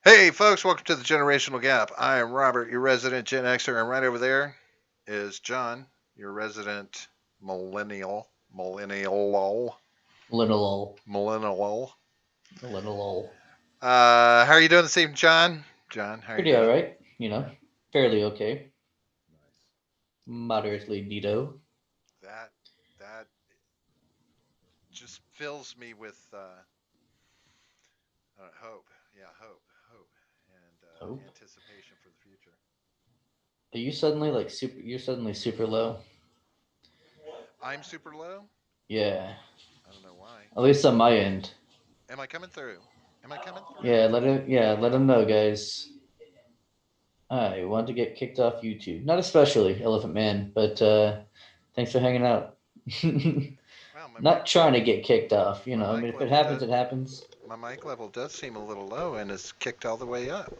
Hey, folks, welcome to the Generational Gap. I am Robert, your resident Gen Xer, and right over there is John, your resident millennial. Millennial. Little, Millennial. little, How are you doing this evening, John? John, how are you pretty all doing? right. Yeah, Fairly okay. nice. Moderately neato. That that just fills me with hope. Yeah, hope, and Hope. anticipation for the future. Are you suddenly like super? You're suddenly super low. I'm super low. Yeah. I don't know why. At least on my end. Am I coming through? Am I coming through? Yeah. Let him. Yeah. Let him know, guys. I want to get kicked off YouTube. Not especially Elephant Man, but thanks for hanging out. Wow, Not trying to get kicked off. my I mean, mic if it level happens, does it happens. my mic level does seem a little low and is kicked all the way up.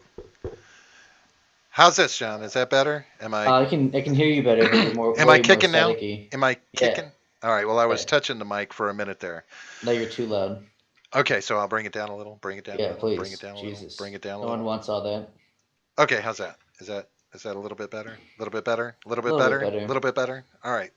How's this, John? Is that better? I can hear you better, but you're more Am I way more kicking now? staticky. Am I Yeah. kicking? All right. Well, I was Yeah. touching the mic for a minute there. Now you're too loud. Okay, so I'll bring it down a little. Bring it down a Yeah. little. Bring it Please. down a little. Bring Jesus. it down a No one little. wants all that. Okay, how's that? Is that a little bit better? A little bit better? A little A bit little bit better? A better. little bit better? All right.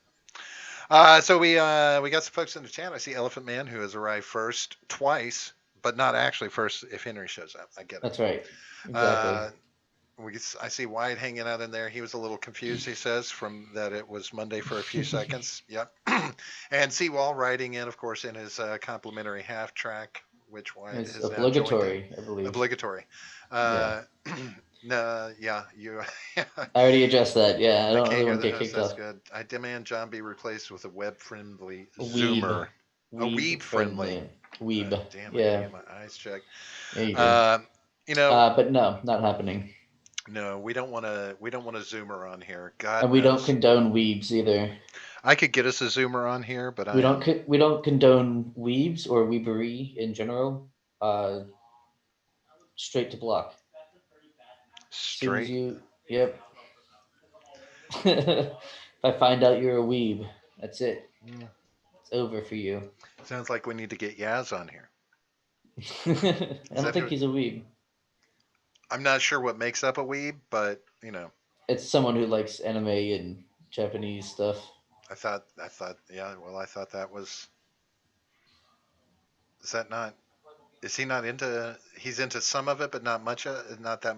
So we got some folks in the chat. I see Elephant Man who has arrived first twice, but not actually first if Henry shows up. I get it. That's right. Uh, Exactly. I see Wyatt hanging out in there. He was a little confused, he says, from that it was Monday for a few seconds. Yep. And Seawall writing in, of course, in his complimentary half track, which Wyatt It's has now joined in. obligatory, I believe. Obligatory. Yeah. Uh, no, yeah, you. I already addressed that. Yeah, I I don't can't really hear want the to get host. kicked That's off. good. I demand John be replaced with a web-friendly Weeb. Zoomer, a Weeb weeb-friendly. friendly. Weeb. Damn, I gotta Yeah. get my eyes checked. Yeah, you do. Uh, you know, But no, not happening. no, we don't want to. We don't want a Zoomer on here. God And we don't knows. condone weebs either. I could get us a Zoomer on here, but We I don't am we don't condone weebs or weebery in general. Straight to block. As soon as straight. you, yep. If I find out you're a weeb, that's it. Mm, It's over for you. sounds like we need to get Yaz on here. I Is don't that think who? he's a weeb. I'm not sure what makes up a weeb, but It's someone who likes anime and Japanese stuff. yeah. Well, I thought that was. Is that not? Is he not into? He's into some of it, but not that much of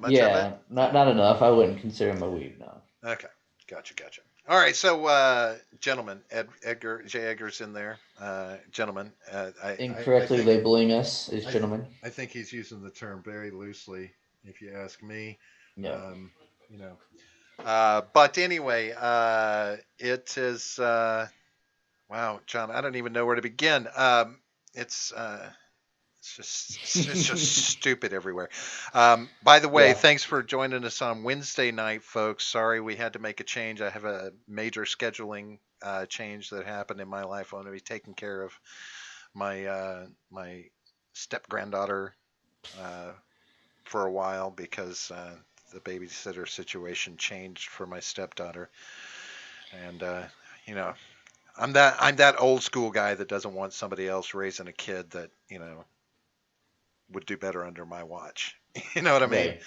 it. Yeah, not enough. I wouldn't consider him a weeb now. Okay, gotcha. All right, so gentlemen, Edgar J. Edgar's in there. Gentlemen, I Incorrectly think labeling us as I gentlemen. I think he's using the term very loosely, if you ask me. Yeah. Um, you know, but anyway, it is. Wow, John, I don't even know where to begin. It's. It's just stupid everywhere. By the way, Yeah. thanks for joining us on Wednesday night, folks. Sorry we had to make a change. I have a major scheduling change that happened in my life. I want to be taking care of my step granddaughter uh, for a while because the babysitter situation changed for my stepdaughter, and you know I'm that old school guy that doesn't want somebody else raising a kid that would do better under my watch. You know what I mean? Right.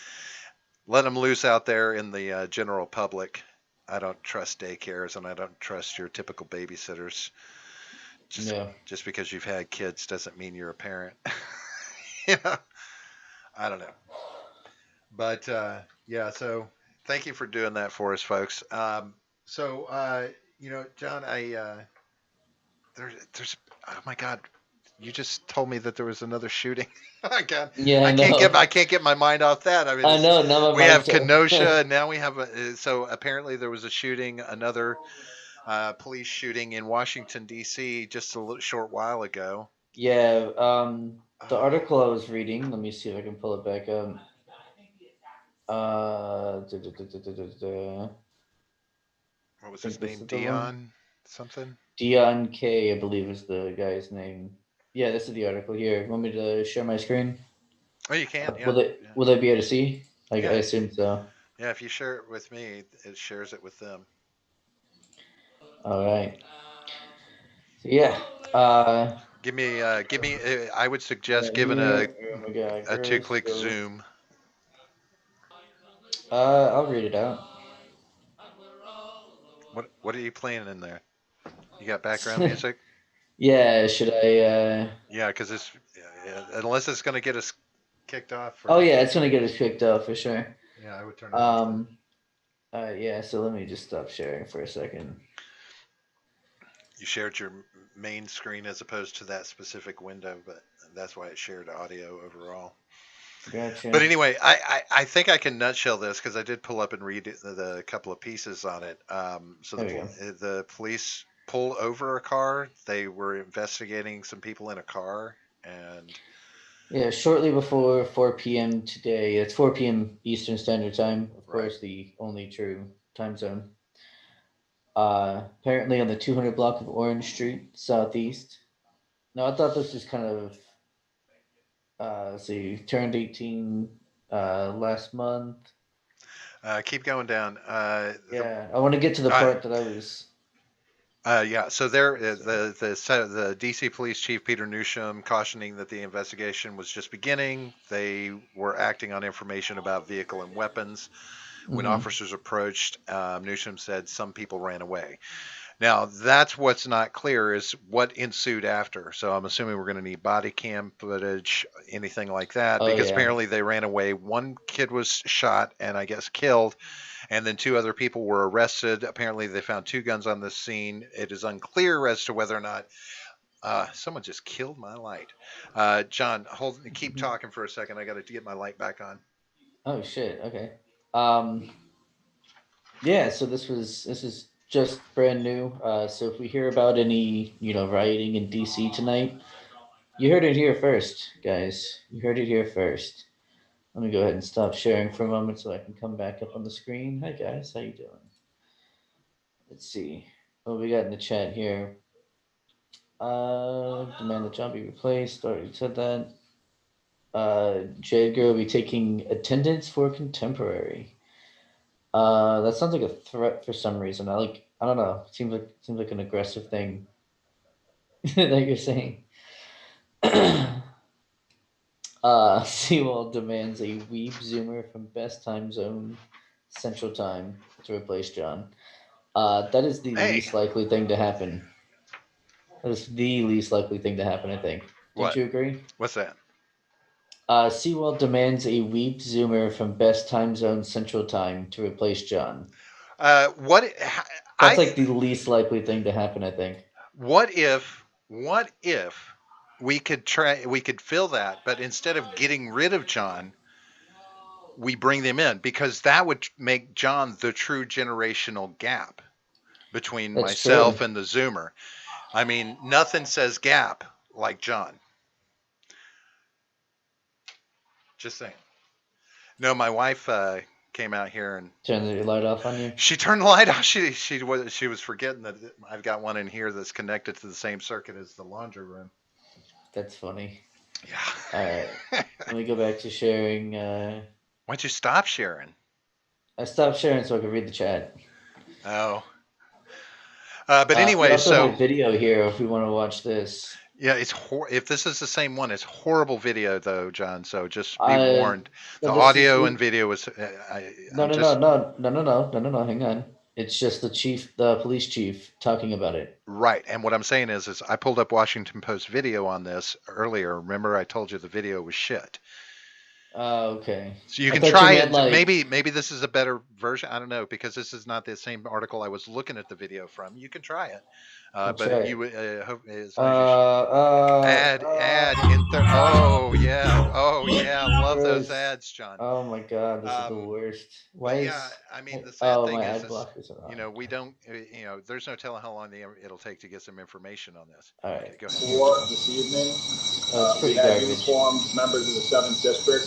Let them loose out there in the general public. I don't trust daycares and I don't trust your typical babysitters. Just Yeah. just because you've had kids doesn't mean you're a parent. you know, I don't know. But yeah, so thank you for doing that for us, folks. So John, there's oh my God, you just told me that there was another shooting. I can't, Yeah, I I can't get, know. I can't get my mind off that. I mean, I know. Now my we have mind's Kenosha, and now we have so apparently there was a shooting, another police shooting in Washington D.C. just a little short while ago. yeah. The Uh, article I was reading. Let me see if I can pull it back up. I what was his think this name? is the one. Dion something. Dion K, I believe is the guy's name. Yeah, this is the article here. Want me to share my screen? Oh, you can, yeah, Will it yeah, will they be able to see? I yeah, assume so. yeah. If you share it with me, it shares it with them. All right. So yeah. Uh Give me. I would suggest right giving here. Oh my god, a gross. two-click So zoom. I'll read it out. What are you playing in there? You got background music? Yeah, should I? Yeah, because it's unless it's going to get us kicked off Oh for yeah, it's gonna get us kicked off for sure. yeah, I would turn it off then. Um, yeah. So let me just stop sharing for a second. You shared your main screen as opposed to that specific window, but that's why it shared audio overall. But Gotcha. anyway, I think I can nutshell this because I did pull up and read the couple of pieces on it. So There we go. the police pull over a car. They were investigating some people in a car, and Yeah, shortly before 4 p.m. today. It's 4 p.m. Eastern Standard Time. Of right. course, the only true time zone. Apparently on the 200 block of Orange Street, Southeast. No, I thought this was kind of. Let's see, turned 18 last month. Keep going down. Yeah, I want to get to the Uh, part that I was. yeah, so there, Sorry. the DC Police Chief Peter Newsham cautioning that the investigation was just beginning. They were acting on information about vehicle and weapons. When Mm-hmm. officers approached, Newsham said some people ran away. Now, that's what's not clear is what ensued after. So I'm assuming we're going to need body cam footage, anything like that, Oh because yeah, apparently they ran away. One kid was shot and I guess killed, and then two other people were arrested. Apparently, they found two guns on the scene. It is unclear as to whether or not someone just killed my light. John, keep Mhm. talking for a second. I got to get my light back on. Oh shit. Okay. Um. Yeah. So this is just brand new. So if we hear about any rioting in DC tonight, you heard it here first, guys. You heard it here first. Let me go ahead and stop sharing for a moment so I can come back up on the screen. Hi guys, how you doing? Let's see. What we got in the chat here? Demand that John be replaced. Already said that. Jade Girl will be taking attendance for contemporary. That sounds like a threat for some reason. I don't know. Seems like an aggressive thing that you're saying. Seawall demands a weeb zoomer from best time zone Central Time to replace John. That is the Hey, least likely thing to happen. That is the least likely thing to happen, I think. Don't what? you agree? What's that? Seawall demands a weeb zoomer from best time zone Central Time to replace John. What That's I like the least likely thing to happen, I think. what if we could fill that, but instead of getting rid of John, we bring them in because that would make John the true generational gap between That's true. myself and the Zoomer. I mean, nothing says gap like John. Just saying. No, my wife came out here and Turn the light off on you. she turned the light off. She was forgetting that I've got one in here that's connected to the same circuit as the laundry room. That's funny. All right. Yeah. Let me go back to sharing. Why'd you stop sharing? I stopped sharing so I could read the chat. Oh, but We anyway, also so have video here if we want to watch this. yeah, if this is the same one, it's horrible video though, John. So just be I warned. no, The this is audio the and video was. no I'm no no just no no no no no no no. Hang on. It's just the police chief talking about it. right. And what I'm saying is I pulled up Washington Post video on this earlier. Remember, I told you the video was shit. Okay. So you I can thought you try meant it. like. Maybe this is a better version. I don't know because this is not the same article I was looking at the video from. You can try it, I'll try but you it. hope as Uh long as you add in there. Oh yeah, oh yeah, love those Where's ads, John. oh my god, this is the Um, worst. Why but yeah, is I mean the sad oh thing my is ad blockers are on? we Okay. don't there's no telling how long it'll take to get some information on this. All Okay, right. go ahead. For this evening. Oh, it's We pretty had garbage. uniformed members of the 7th District.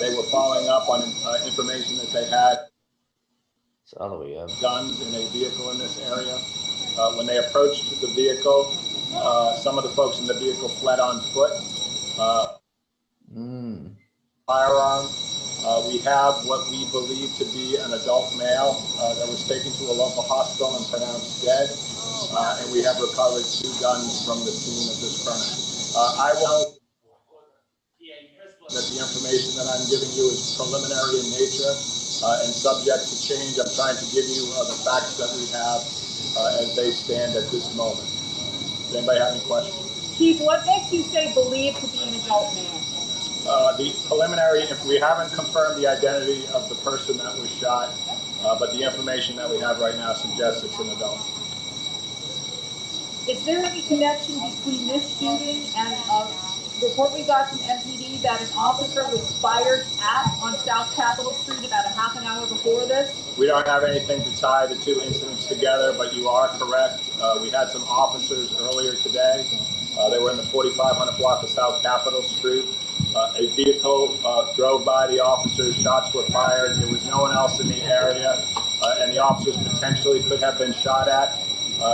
They were following up on information that they had It's all the way up. guns in a vehicle in this area. When they approached the vehicle, some of the folks in the vehicle fled on foot. Mm. Firearm. We have what we believe to be an adult male that was taken to a local hospital and pronounced dead. And we have recovered 2 guns from the scene of this crime. I will that the information that I'm giving you is preliminary in nature. and subject to change. I'm trying to give you the facts that we have as they stand at this moment. Does anybody have any questions? Chief, what makes you say believed to be an adult man? The preliminary, if we haven't confirmed the identity of the person that was shot, but the information that we have right now suggests it's an adult. Is there any connection between this shooting and a report we got from MPD that an officer was fired at on South Capitol Street about a half an hour before this? We don't have anything to tie the two incidents together, but you are correct. We had some officers earlier today. They were in the 4500 block of South Capitol Street. A vehicle drove by the officers, shots were fired. There was no one else in the area, and the officers potentially could have been shot at.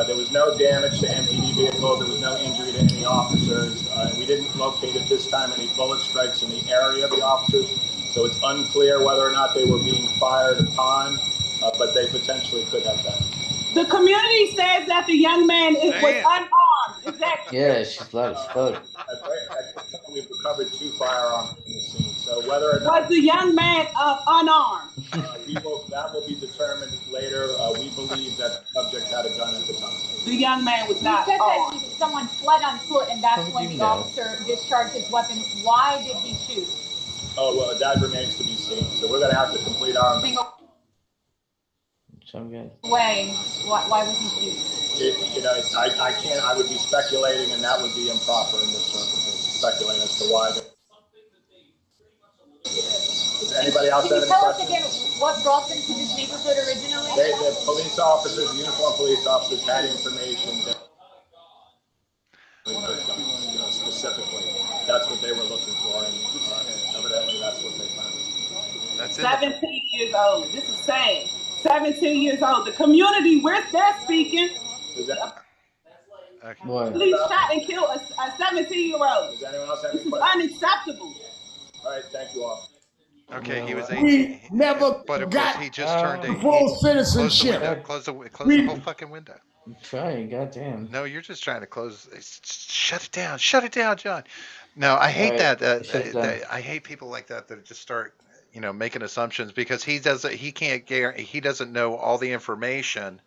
There was no damage to MPD vehicle. There was no injury to any officers. We didn't locate at this time any bullet strikes in the area of the officers, so it's unclear whether or not they were being fired upon, but they potentially could have been. The community says that the young man was unarmed. Is that true? Yeah, she's loud as fuck. We've recovered 2 firearms from the scene. So whether or not Was the young man unarmed? that will be determined later. We believe that the subject had a gun at the time. The young man was not said armed. that someone fled on foot, and that's How when would you the know? officer discharged his weapon. Why did he shoot? Oh, well, that remains to be seen. So we're going to have to complete our... Some guy. Way, why was he shooting? I can't, I would be speculating, and that would be improper in this circumstance, speculate as to why. Does anybody else have Can you any tell us questions? again what brought them to this neighborhood originally? The police officers, the uniformed police officers had information that specifically. That's what they were looking for, and evidently that's what they found. That's it. 17 years old. This is sad. 17 years old. The community, they're speaking. Okay. What? Police shot and killed a 17-year-old. Does anyone else have This any is questions? unacceptable. All right, thank you all. Okay, he was We 18. never But of course, got he just turned 18. full citizenship. Close the whole fucking window. I'm trying, goddamn. No, you're just trying to close. Shut it down. Shut it down, John. No, I hate All right, that. shut it down. I hate people like that just start, making assumptions because he can't guarantee, he doesn't know all the information.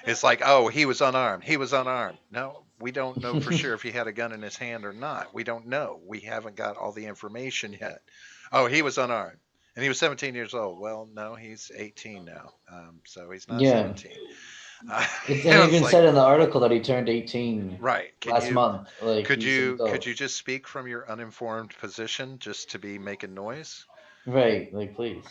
It's like, oh, he was unarmed. He was unarmed. No, we don't know for sure if he had a gun in his hand or not. We don't know. We haven't got all the information yet. Oh, he was unarmed. And he was 17 years old. Well, no, he's 18 now. So he's not 17. It even said in the article that he turned 18 right last month. Like, could you just speak from your uninformed position just to be making noise? Right, like please.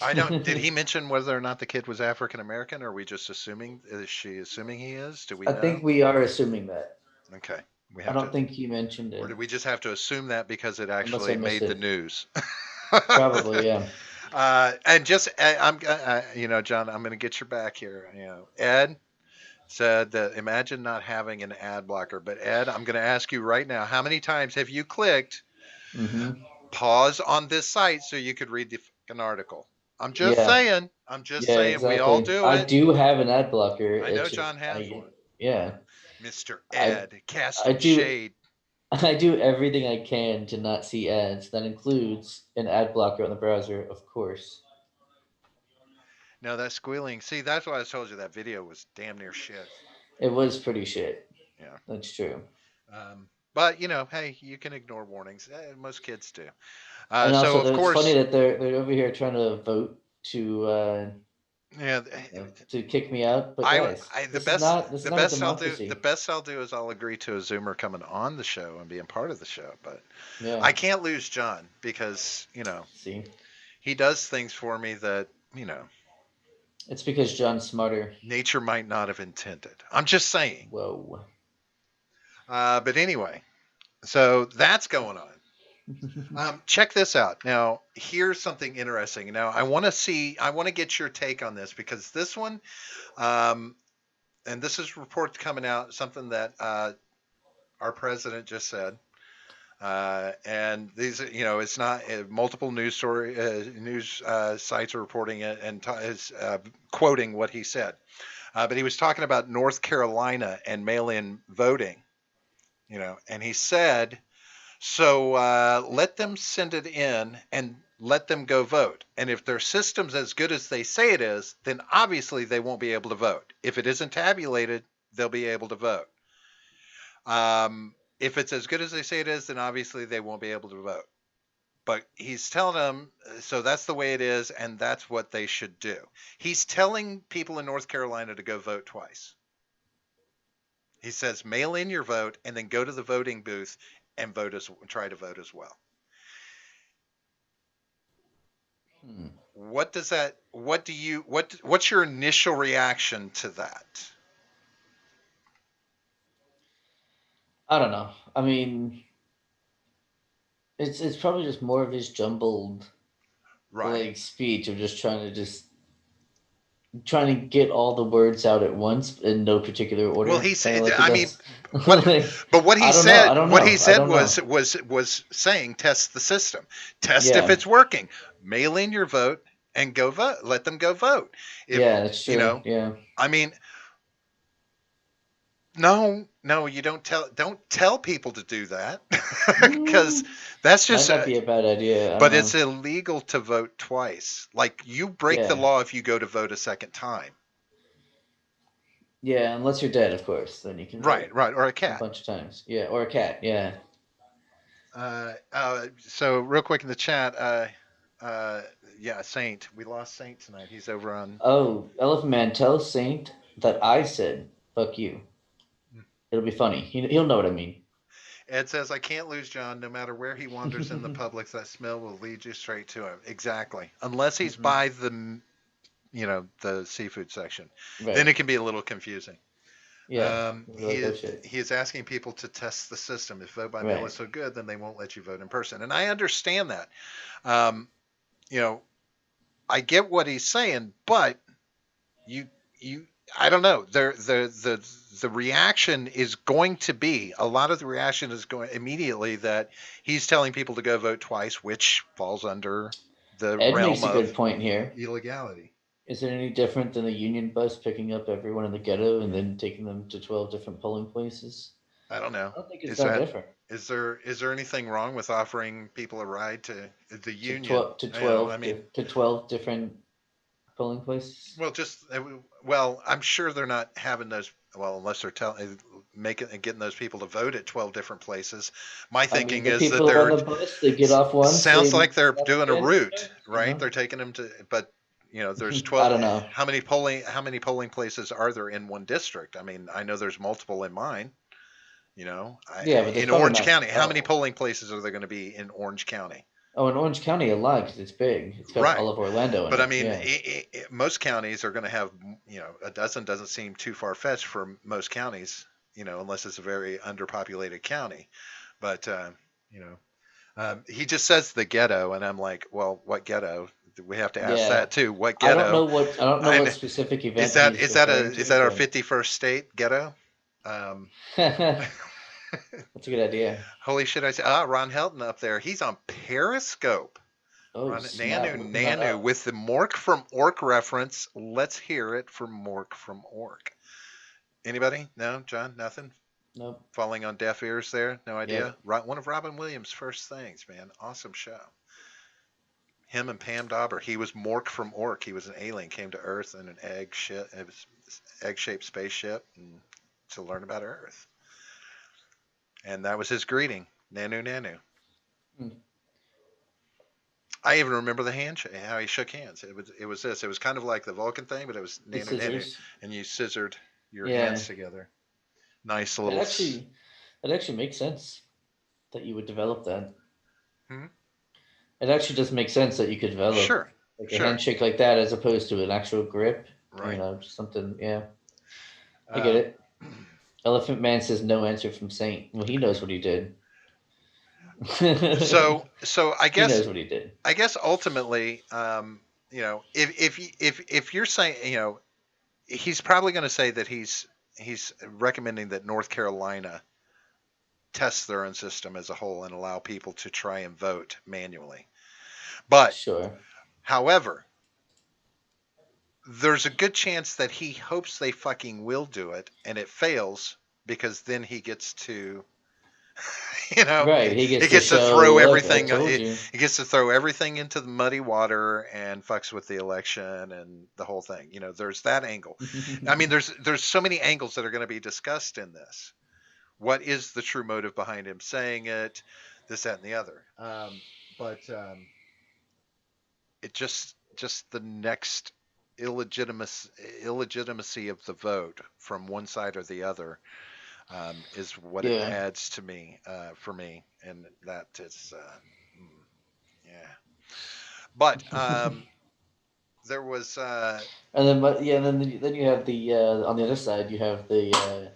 I don't. Did he mention whether or not the kid was African American, or are we just assuming? Is she assuming he is? Do we? I think we are assuming that. Okay. I don't think he mentioned it. Or did we just have to assume that because it actually made the news? Probably, yeah. And just, I'm, John, I'm going to get your back here. Ed said that imagine not having an ad blocker. But Ed, I'm going to ask you right now, how many times have you clicked pause on this site so you could read the fucking article? I'm just saying. I'm just saying. Exactly. We all do it. I do have an ad blocker. I know John has one. Yeah. Mr. Ed, casting shade. I do everything I can to not see ads. That includes an ad blocker on the browser, of course. No, that squealing. See, that's why I told you that video was damn near shit. It was pretty shit. Yeah. That's true. But, hey, you can ignore warnings. Most kids do. And also, so, of course, it's funny that they're over here trying to vote to to kick me out. But guys, the best I'll do is I'll agree to a Zoomer coming on the show and being part of the show. But I can't lose John because he does things for me that It's because John's smarter. Nature might not have intended. I'm just saying. Whoa. But anyway, so that's going on. Check this out. Now, here's something interesting. Now, I want to get your take on this because this one, and this is reports coming out, something that our president just said. And these, it's not multiple news sites are reporting it and is quoting what he said. But he was talking about North Carolina and mail-in voting, and he said, so let them send it in and let them go vote. And if their system's as good as they say it is, then obviously they won't be able to vote. If it isn't tabulated, they'll be able to vote. If it's as good as they say it is, then obviously they won't be able to vote. But he's telling them, so that's the way it is, and that's what they should do. He's telling people in North Carolina to go vote twice. He says, mail in your vote and then go to the voting booth and try to vote as well. What does that? What's your initial reaction to that? I don't know. I mean, it's probably just more of his jumbled like speech of just trying to get all the words out at once in no particular order. Well, he said, like I mean, but what he said, was saying, test the system, test if it's working, mail in your vote and go vote, let them go vote. That's true. You know, I mean, no, you don't tell people to do that because that's just might not be a bad idea. But it's illegal to vote twice. Like you break the law if you go to vote a second time. Yeah, unless you're dead, of course, then you can. Right, or a cat. A bunch of times, yeah, or a cat, yeah. So real quick in the chat, Saint. We lost Saint tonight. He's over on. Oh, Elephant Man, tell Saint that I said "fuck you." It'll be funny. He'll know what I mean. Ed says, I can't lose John. No matter where he wanders in the public, that smell will lead you straight to him. Exactly. Unless he's by the seafood section. Right. Then it can be a little confusing. Yeah. He is asking people to test the system. If vote by mail is so good, then they won't let you vote in person. And I understand that. I get what he's saying, but I don't know. The reaction is going to be, a lot of the reaction is going immediately that he's telling people to go vote twice, which falls under the Ed realm makes a good point here. Illegality. Is it any different than a union bus picking up everyone in the ghetto and then taking them to 12 different polling places? I don't know. I don't think it's that different. Is there anything wrong with offering people a ride to the union? To 12 different polling places? Well, I'm sure they're not having those. Well, unless they're getting those people to vote at 12 different places. My thinking is that they're on the bus, they get off one. Sounds like they're doing a route, right? They're taking them to, but there's 12. I don't know how many polling places are there in one district. I mean, I know there's multiple in mine. But in Orange County, how many polling places are there going to be in Orange County? Oh, in Orange County, a lot because it's big. It's got all of Orlando in but it. I mean, most counties are going to have, a dozen doesn't seem too far fetched for most counties, unless it's a very underpopulated county. But he just says the ghetto, and I'm like, well, what ghetto? We have to ask that too. What ghetto? I don't know what specific event. Is that our 51st state ghetto? That's a good idea. Holy shit! I said, Ron Helton up there. He's on Periscope. Oh, Nanu with the Mork from Ork reference. Let's hear it from Mork from Ork. Anybody? No, John, nothing. Nope. Falling on deaf ears there. No idea. Yep. One of Robin Williams' first things, man. Awesome show. Him and Pam Dauber. He was Mork from Ork. He was an alien, came to Earth in an egg-shaped spaceship to learn about Earth. And that was his greeting, Nanu Nanu. I even remember the handshake, how he shook hands. It was this. It was kind of like the Vulcan thing, but it was Nanu Nanu, and you scissored your hands together. Nice little. It actually makes sense that you would develop that. It actually just makes sense that you could develop a handshake like that as opposed to an actual grip. Right. Just something. Yeah. I get it. Elephant Man says no answer from Saint. Well, he knows what he did. So I guess he knows what he did. I guess ultimately, if you're saying, he's probably going to say that he's recommending that North Carolina test their own system as a whole and allow people to try and vote manually. But however, there's a good chance that he hopes they fucking will do it and it fails because then he gets to You know, Right. He he gets to gets to show, throw look, I everything. told He you. gets to throw everything into the muddy water and fucks with the election and the whole thing. You know, there's that angle. I mean, there's so many angles that are going to be discussed in this. What is the true motive behind him saying it? This, that, and the other. But it just the next illegitimacy of the vote from one side or the other is what it Yeah. adds to me for me, and that is yeah. But there was And then, but yeah, then you have the on the other side, you have the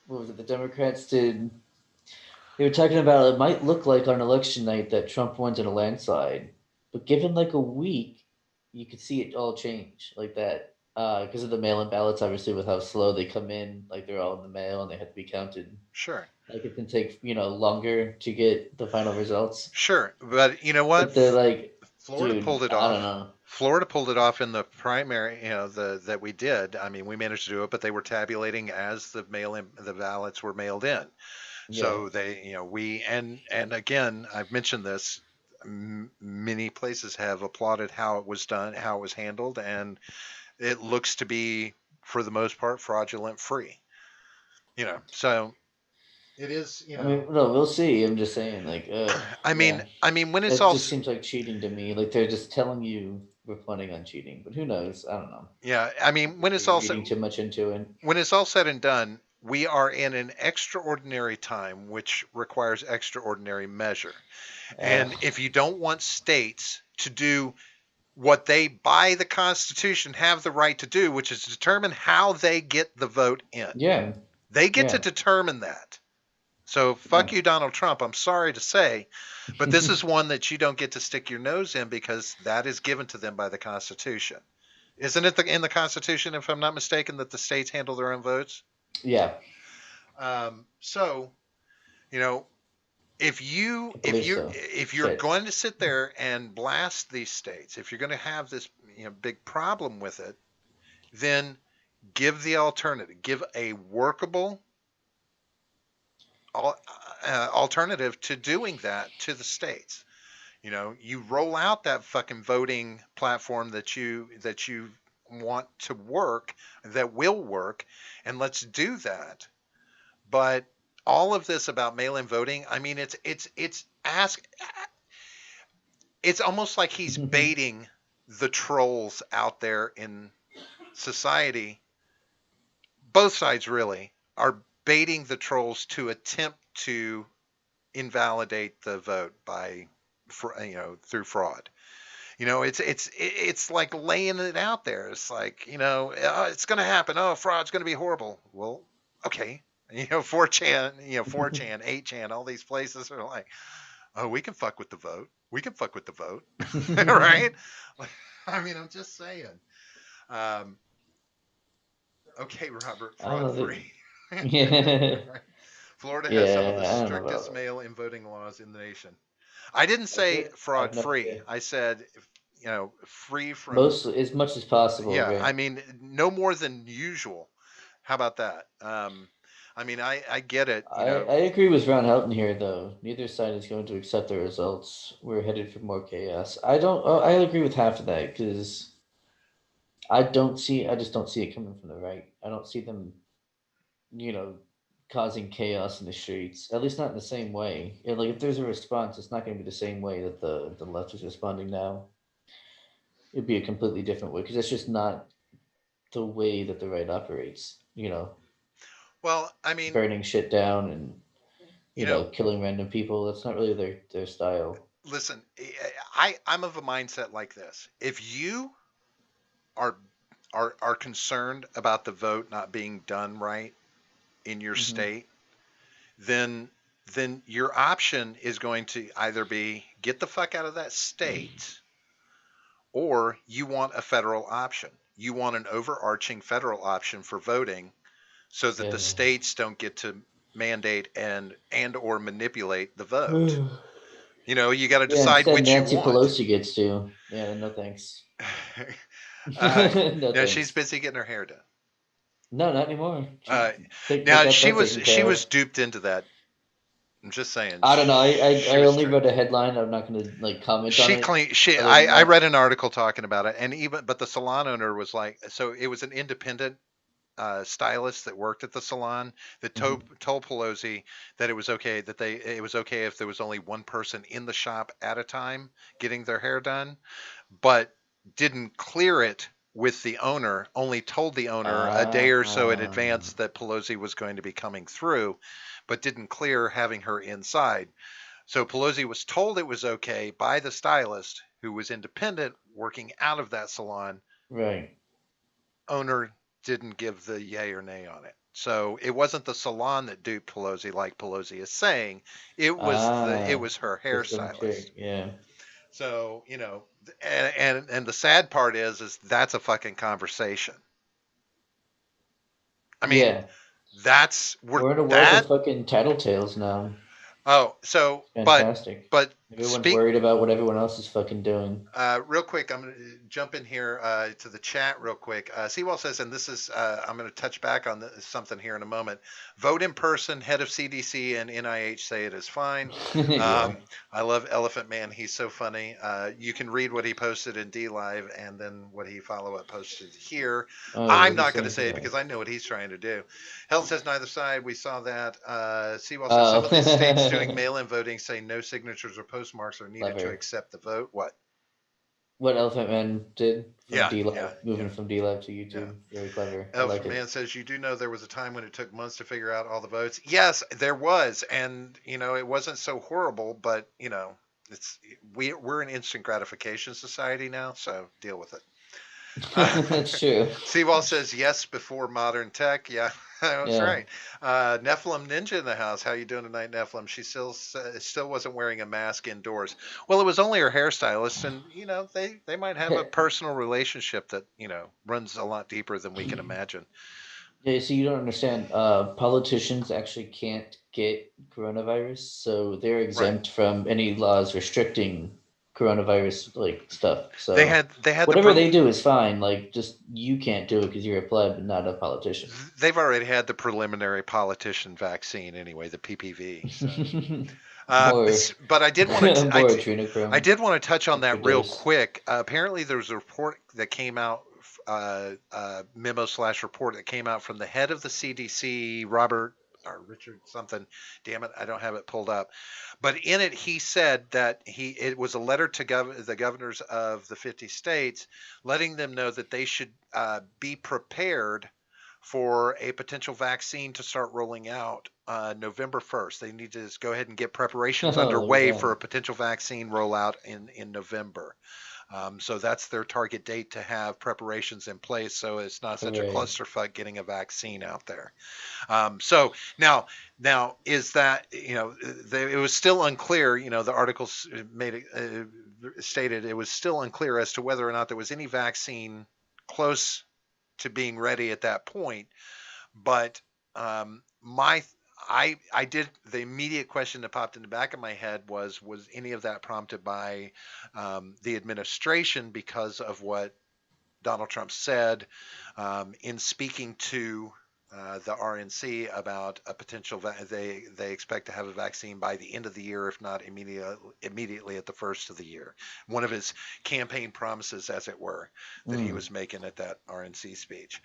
what was it? The Democrats did. They were talking about it might look like on election night that Trump wins in a landslide, but given like a week, you could see it all change like that because of the mail-in ballots. Obviously, with how slow they come in, like they're all in the mail and they have to be counted. sure, Like it can take longer to get the final results. sure, but you know what? But they're like, Florida dude, pulled it I don't off. know. Florida pulled it off in the primary, the that we did. I mean, we managed to do it, but they were tabulating as the ballots were mailed in. Yeah, So they, we and again, I've mentioned this. Many places have applauded how it was done, how it was handled, and it looks to be, for the most part, fraudulent free. So it is. I mean, no, we'll see. I'm just saying, I mean, yeah, when it's it all, just seems like cheating to me. Like they're just telling you we're planning on cheating, but who knows? I don't know. yeah. I mean, Maybe reading too much into it. when it's all said and done, we are in an extraordinary time, which requires extraordinary measure. And Ugh. if you don't want states to do what they, by the Constitution, have the right to do, which is determine how they get the vote in, Yeah, they get to yeah, determine that. So yeah. fuck you, Donald Trump. I'm sorry to say, but this is one that you don't get to stick your nose in because that is given to them by the Constitution. Isn't it in the Constitution, if I'm not mistaken, that the states handle their own votes? Yeah, So, you know, if you I believe so. if you're Shit. going to sit there and blast these states, if you're going to have this big problem with it, then give the alternative, give a workable alternative to doing that to the states. You roll out that fucking voting platform that you want to work, that will work, and let's do that. But all of this about mail-in voting, I mean, it's almost like he's baiting the trolls out there in society. Both sides really are baiting the trolls to attempt to invalidate the vote by, through fraud. It's like laying it out there. It's like, oh, it's going to happen. Oh, fraud's going to be horrible. Well, okay. 4chan, 4chan, 8chan, all these places are like, oh, we can fuck with the vote. We can fuck with the vote. Right? I mean, I'm just saying. Um, okay, Robert, I don't fraud know. free. Yeah, Florida has some of the yeah. I don't know strictest about mail in voting laws in the nation. I didn't say it. I have fraud no free. idea. I said, free from, Most as much as possible, yeah, I right? mean, no more than usual. How about that? I mean, I get it, I agree with Ron Helton here, though. Neither side is going to accept the results. We're headed for more chaos. I don't. Oh, I agree with half of that because I don't see. I just don't see it coming from the right. I don't see them, you know, causing chaos in the streets. At least not in the same way. Like if there's a response, it's not going to be the same way that the left is responding now. It'd be a completely different way because that's just not the way that the right operates. well, I mean, Burning shit down and you know, killing random people. That's not really their style. listen, I'm of a mindset like this. If you are are concerned about the vote not being done right in your Hmm. state, then your option is going to either be get the fuck out of that state, or you want a federal option. You want an overarching federal option for voting so that Yeah. the states don't get to mandate and or manipulate the vote. You got to Yeah, decide instead which you Nancy want. Pelosi gets to. Yeah, no thanks. uh, No now she's thanks. busy getting her hair done. No, not anymore. Uh, They now got she that was taken she care was of. duped into that. I'm just saying. I don't know. She I was only read a headline. I'm not going to like comment on She it. clean. Other than I that, read an article talking about it, and but the salon owner was like, so it was an independent stylist that worked at the salon that Mhm. told Pelosi that it was okay it was okay if there was only one person in the shop at a time getting their hair done, but didn't clear it with the owner. Only told the owner a day or so in Ah, advance that Pelosi was going to be coming through, but didn't clear having her inside. So Pelosi was told it was okay by the stylist who was independent working out of that salon. right. Owner didn't give the yay or nay on it. So it wasn't the salon that duped Pelosi like Pelosi is saying. It Ah, was her just the material. hairstylist. Yeah. So, and the sad part is that's a fucking conversation. I mean, Yeah. that's where We're in a world that of fucking tattletales now. oh, so Fantastic. but Everyone's speak worried about what everyone else is fucking doing. Real quick, I'm going to jump in here to the chat real quick. Seawall says, and this is, I'm going to touch back on something here in a moment. Vote in person. Head of CDC and NIH say it is fine. Yeah. I love Elephant Man. He's so funny. You can read what he posted in D Live and then what he follow up posted here. Oh, I'm what he's not going to saying say it today. because I know what he's trying to do. Health says neither side. We saw that. Seawall says some Oh, of these states doing mail-in voting say no signatures or postmarks are needed to clever. accept the vote. What? What Elephant Man did from Yeah, D yeah, Live, yeah, moving from D Live to yeah. YouTube. Very clever. I like Elephant it. Man says, you do know there was a time when it took months to figure out all the votes. Yes, there was. And, it wasn't so horrible, but, it's we're an instant gratification society now, so deal with it. That's true. Seawall says yes before modern tech. Yeah, that's Yeah. right. Nephilim Ninja in the house. How you doing tonight, Nephilim? She still wasn't wearing a mask indoors. Well, it was only her hairstylist, and they might have a personal relationship that runs a lot deeper than we can imagine. Yeah, so you don't understand. Politicians actually can't get coronavirus, so they're Right. exempt from any laws restricting coronavirus like stuff. They So had they had whatever the they do is fine. Like just you can't do it because you're a pleb and not a politician. they've already had the preliminary politician vaccine anyway, the PPV. So. More But I did want to more I adrenochrome, did want to touch on extra that real dose. quick. Apparently, there was a report that came out, memo/report that came out from the head of the CDC, Robert or Richard something. Damn it, I don't have it pulled up. But in it, he said that it was a letter to the governors of the 50 states, letting them know that they should be prepared for a potential vaccine to start rolling out November 1st. They need to just go ahead and get preparations Oh, look at underway for that. a potential vaccine rollout in November. So that's their target date to have preparations in place, so it's not such a Hooray. clusterfuck getting a vaccine out there. So now is that it was still unclear. The articles made it stated it was still unclear as to whether or not there was any vaccine close to being ready at that point. But my I did the immediate question that popped in the back of my head was any of that prompted by the administration because of what Donald Trump said in speaking to the RNC about a potential they expect to have a vaccine by the end of the year, if not immediately at the first of the year. One of his campaign promises, as it were, that he Mm. was making at that RNC speech.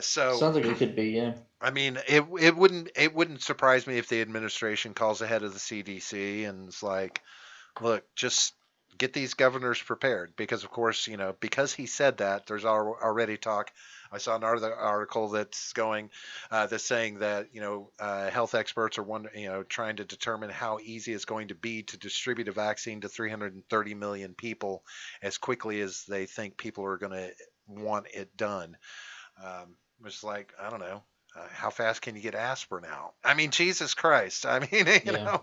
So Sounds like it could be, yeah. I mean, it wouldn't surprise me if the administration calls ahead of the CDC and is like, look, just get these governors prepared because, of course, because he said that, there's already talk. I saw another article that's saying that health experts are trying to determine how easy it's going to be to distribute a vaccine to 330 million people as quickly as they think people are going to want it done. It's like, I don't know. How fast can you get aspirin out? I mean, Jesus Christ. I mean, Yeah.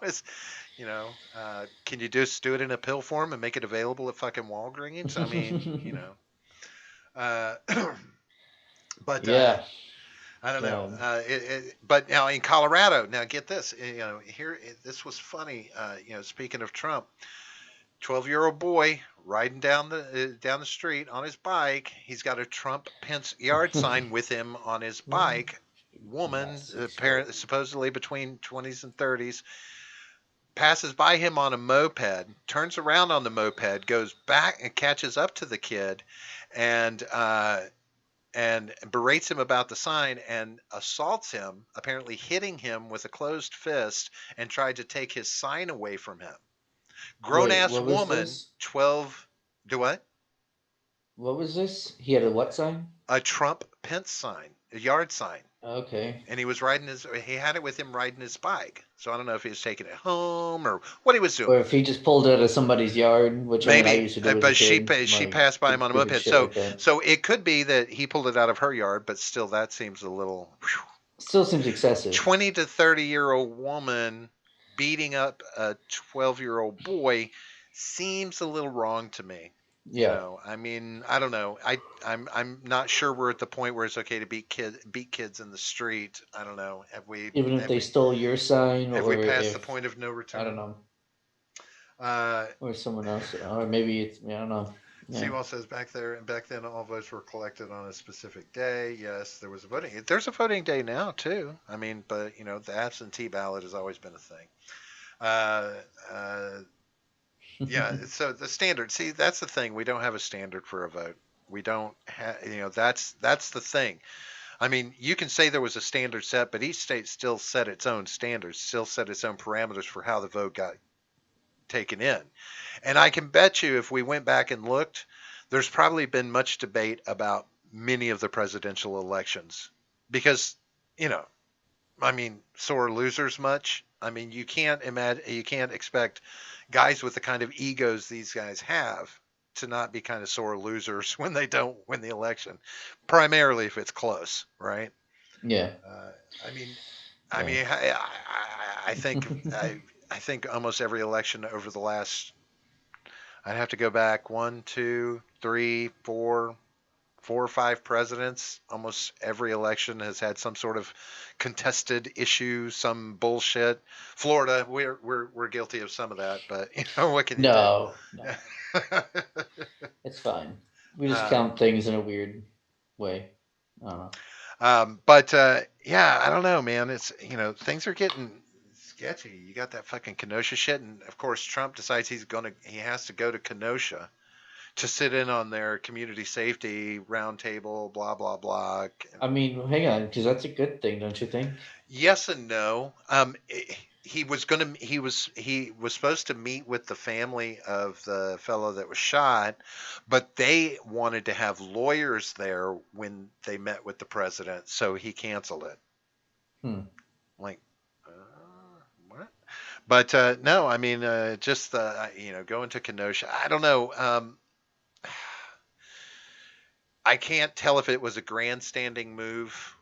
can you just do it in a pill form and make it available at fucking Walgreens? I mean, uh, but Yeah. I don't know. Um, But now in Colorado, now get this. Here this was funny. Speaking of Trump, 12-year-old boy riding down the street on his bike. He's got a Trump Pence yard sign with him on his bike. Woman, massive apparently story. supposedly between 20s and 30s, passes by him on a moped, turns around on the moped, goes back and catches up to the kid, and berates him about the sign and assaults him, apparently hitting him with a closed fist, and tried to take his sign away from him. Grown Wait, ass what was woman, this? 12. Do what? What was this? He had a what sign? A Trump Pence sign, a yard sign. Okay. And he had it with him riding his bike. So I don't know if he was taking it home or what he was doing. Or if he just pulled it out of somebody's yard, which I mean I Maybe, used to do as a but she kid. she Like passed by him on a stupid moped. shit like that. So it could be that he pulled it out of her yard, but still that seems a little. Whew. Still seems excessive. 20 to 30-year-old woman beating up a 12-year-old boy seems a little wrong to me. You Yeah. know, I mean, I don't know. I'm not sure we're at the point where it's okay to beat kids in the street. I don't know. Even if they stole your sign, have we or passed the if point of no I don't return? know, Uh, or someone else, or maybe it's I don't know. Yeah. Seawall says back then all votes were collected on a specific day. Yes, there was a voting. There's a voting day now too. I mean, but you know, the absentee ballot has always been a thing. Uh, uh, yeah. So the standard. See, that's the thing. We don't have a standard for a vote. We don't have. You know, that's the thing. I mean, you can say there was a standard set, but each state still set its own standards, still set its own parameters for how the vote got taken in. And I can bet you if we went back and looked, there's probably been much debate about many of the presidential elections because, you know, I mean, sore losers much. I mean, you can't expect guys with the kind of egos these guys have to not be kind of sore losers when they don't win the election, primarily if it's close, right? Yeah. I mean, Yeah. I think I think almost every election over the last, I'd have to go back one, two, three, four or five presidents. Almost every election has had some sort of contested issue, some bullshit. Florida, we're guilty of some of that, but you know what can you No, do? no, it's fine. We just uh, count things in a weird way. I don't know. but yeah, I don't know, man. It's you know things are getting sketchy. You got that fucking Kenosha shit, and of course Trump decides he has to go to Kenosha to sit in on their community safety roundtable, blah blah blah. I mean, hang on, because that's a good thing, don't you think? Yes and no. He was supposed to meet with the family of the fellow that was shot, but they wanted to have lawyers there when they met with the president, so he canceled it. Hmm. Like, what? But no, I mean, just you know, going to Kenosha. I don't know. I can't tell if it was a grandstanding move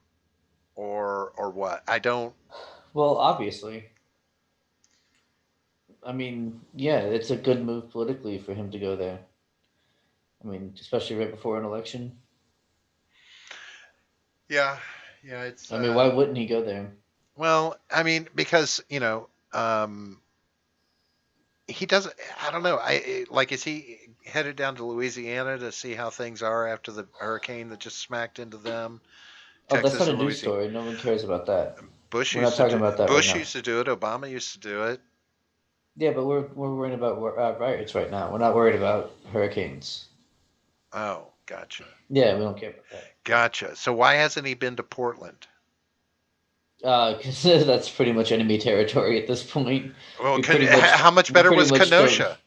or what. I don't. Well, obviously. I mean, yeah, it's a good move politically for him to go there. I mean, especially right before an election. Yeah, yeah. It's I mean, why wouldn't he go there? well, I mean, because you know, he doesn't. I don't know. Like, is he headed down to Louisiana to see how things are after the hurricane that just smacked into them? Oh, that's Texas not a and news Louisiana. story. No one cares about that. Bush We're not used to talking do. about that right Bush now. used to do it. Obama used to do it. Yeah, but we're worried about riots right now. We're not worried about hurricanes. Oh, gotcha, Yeah, we don't care about that. gotcha. So why hasn't he been to Portland? Because that's pretty much enemy territory at this point. Well, We pretty much how much we better pretty was much don't. Kenosha?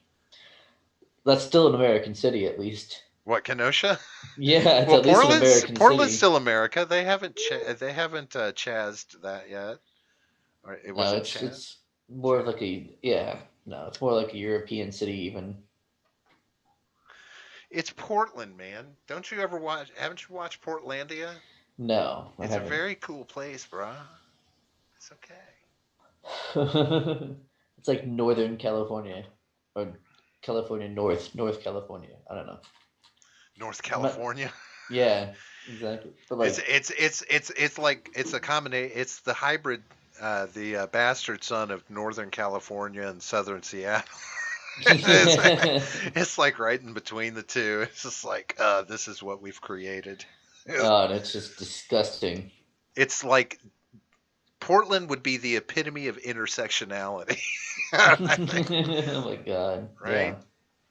That's still an American city, at least. What, Kenosha? Yeah, it's Well, at least an American Portland's city. still America. They haven't chazed that yet. Or it No, wasn't Chaz. it's more of like a yeah. No, it's more like a European city even. It's Portland, man. Don't you ever watch? Haven't you watched Portlandia? No, I It's a haven't. very cool place, bruh. It's okay. It's like Northern California or California North California. I don't know. North I'm not. California. Yeah, exactly. But It's like, it's it's it's it's like it's a combination. It's the hybrid, the bastard son of Northern California and Southern Seattle. It's like right in between the two. It's just like, this is what we've created. oh, that's just disgusting. It's like Portland would be the epitome of intersectionality. I think, Oh my God. right? Yeah.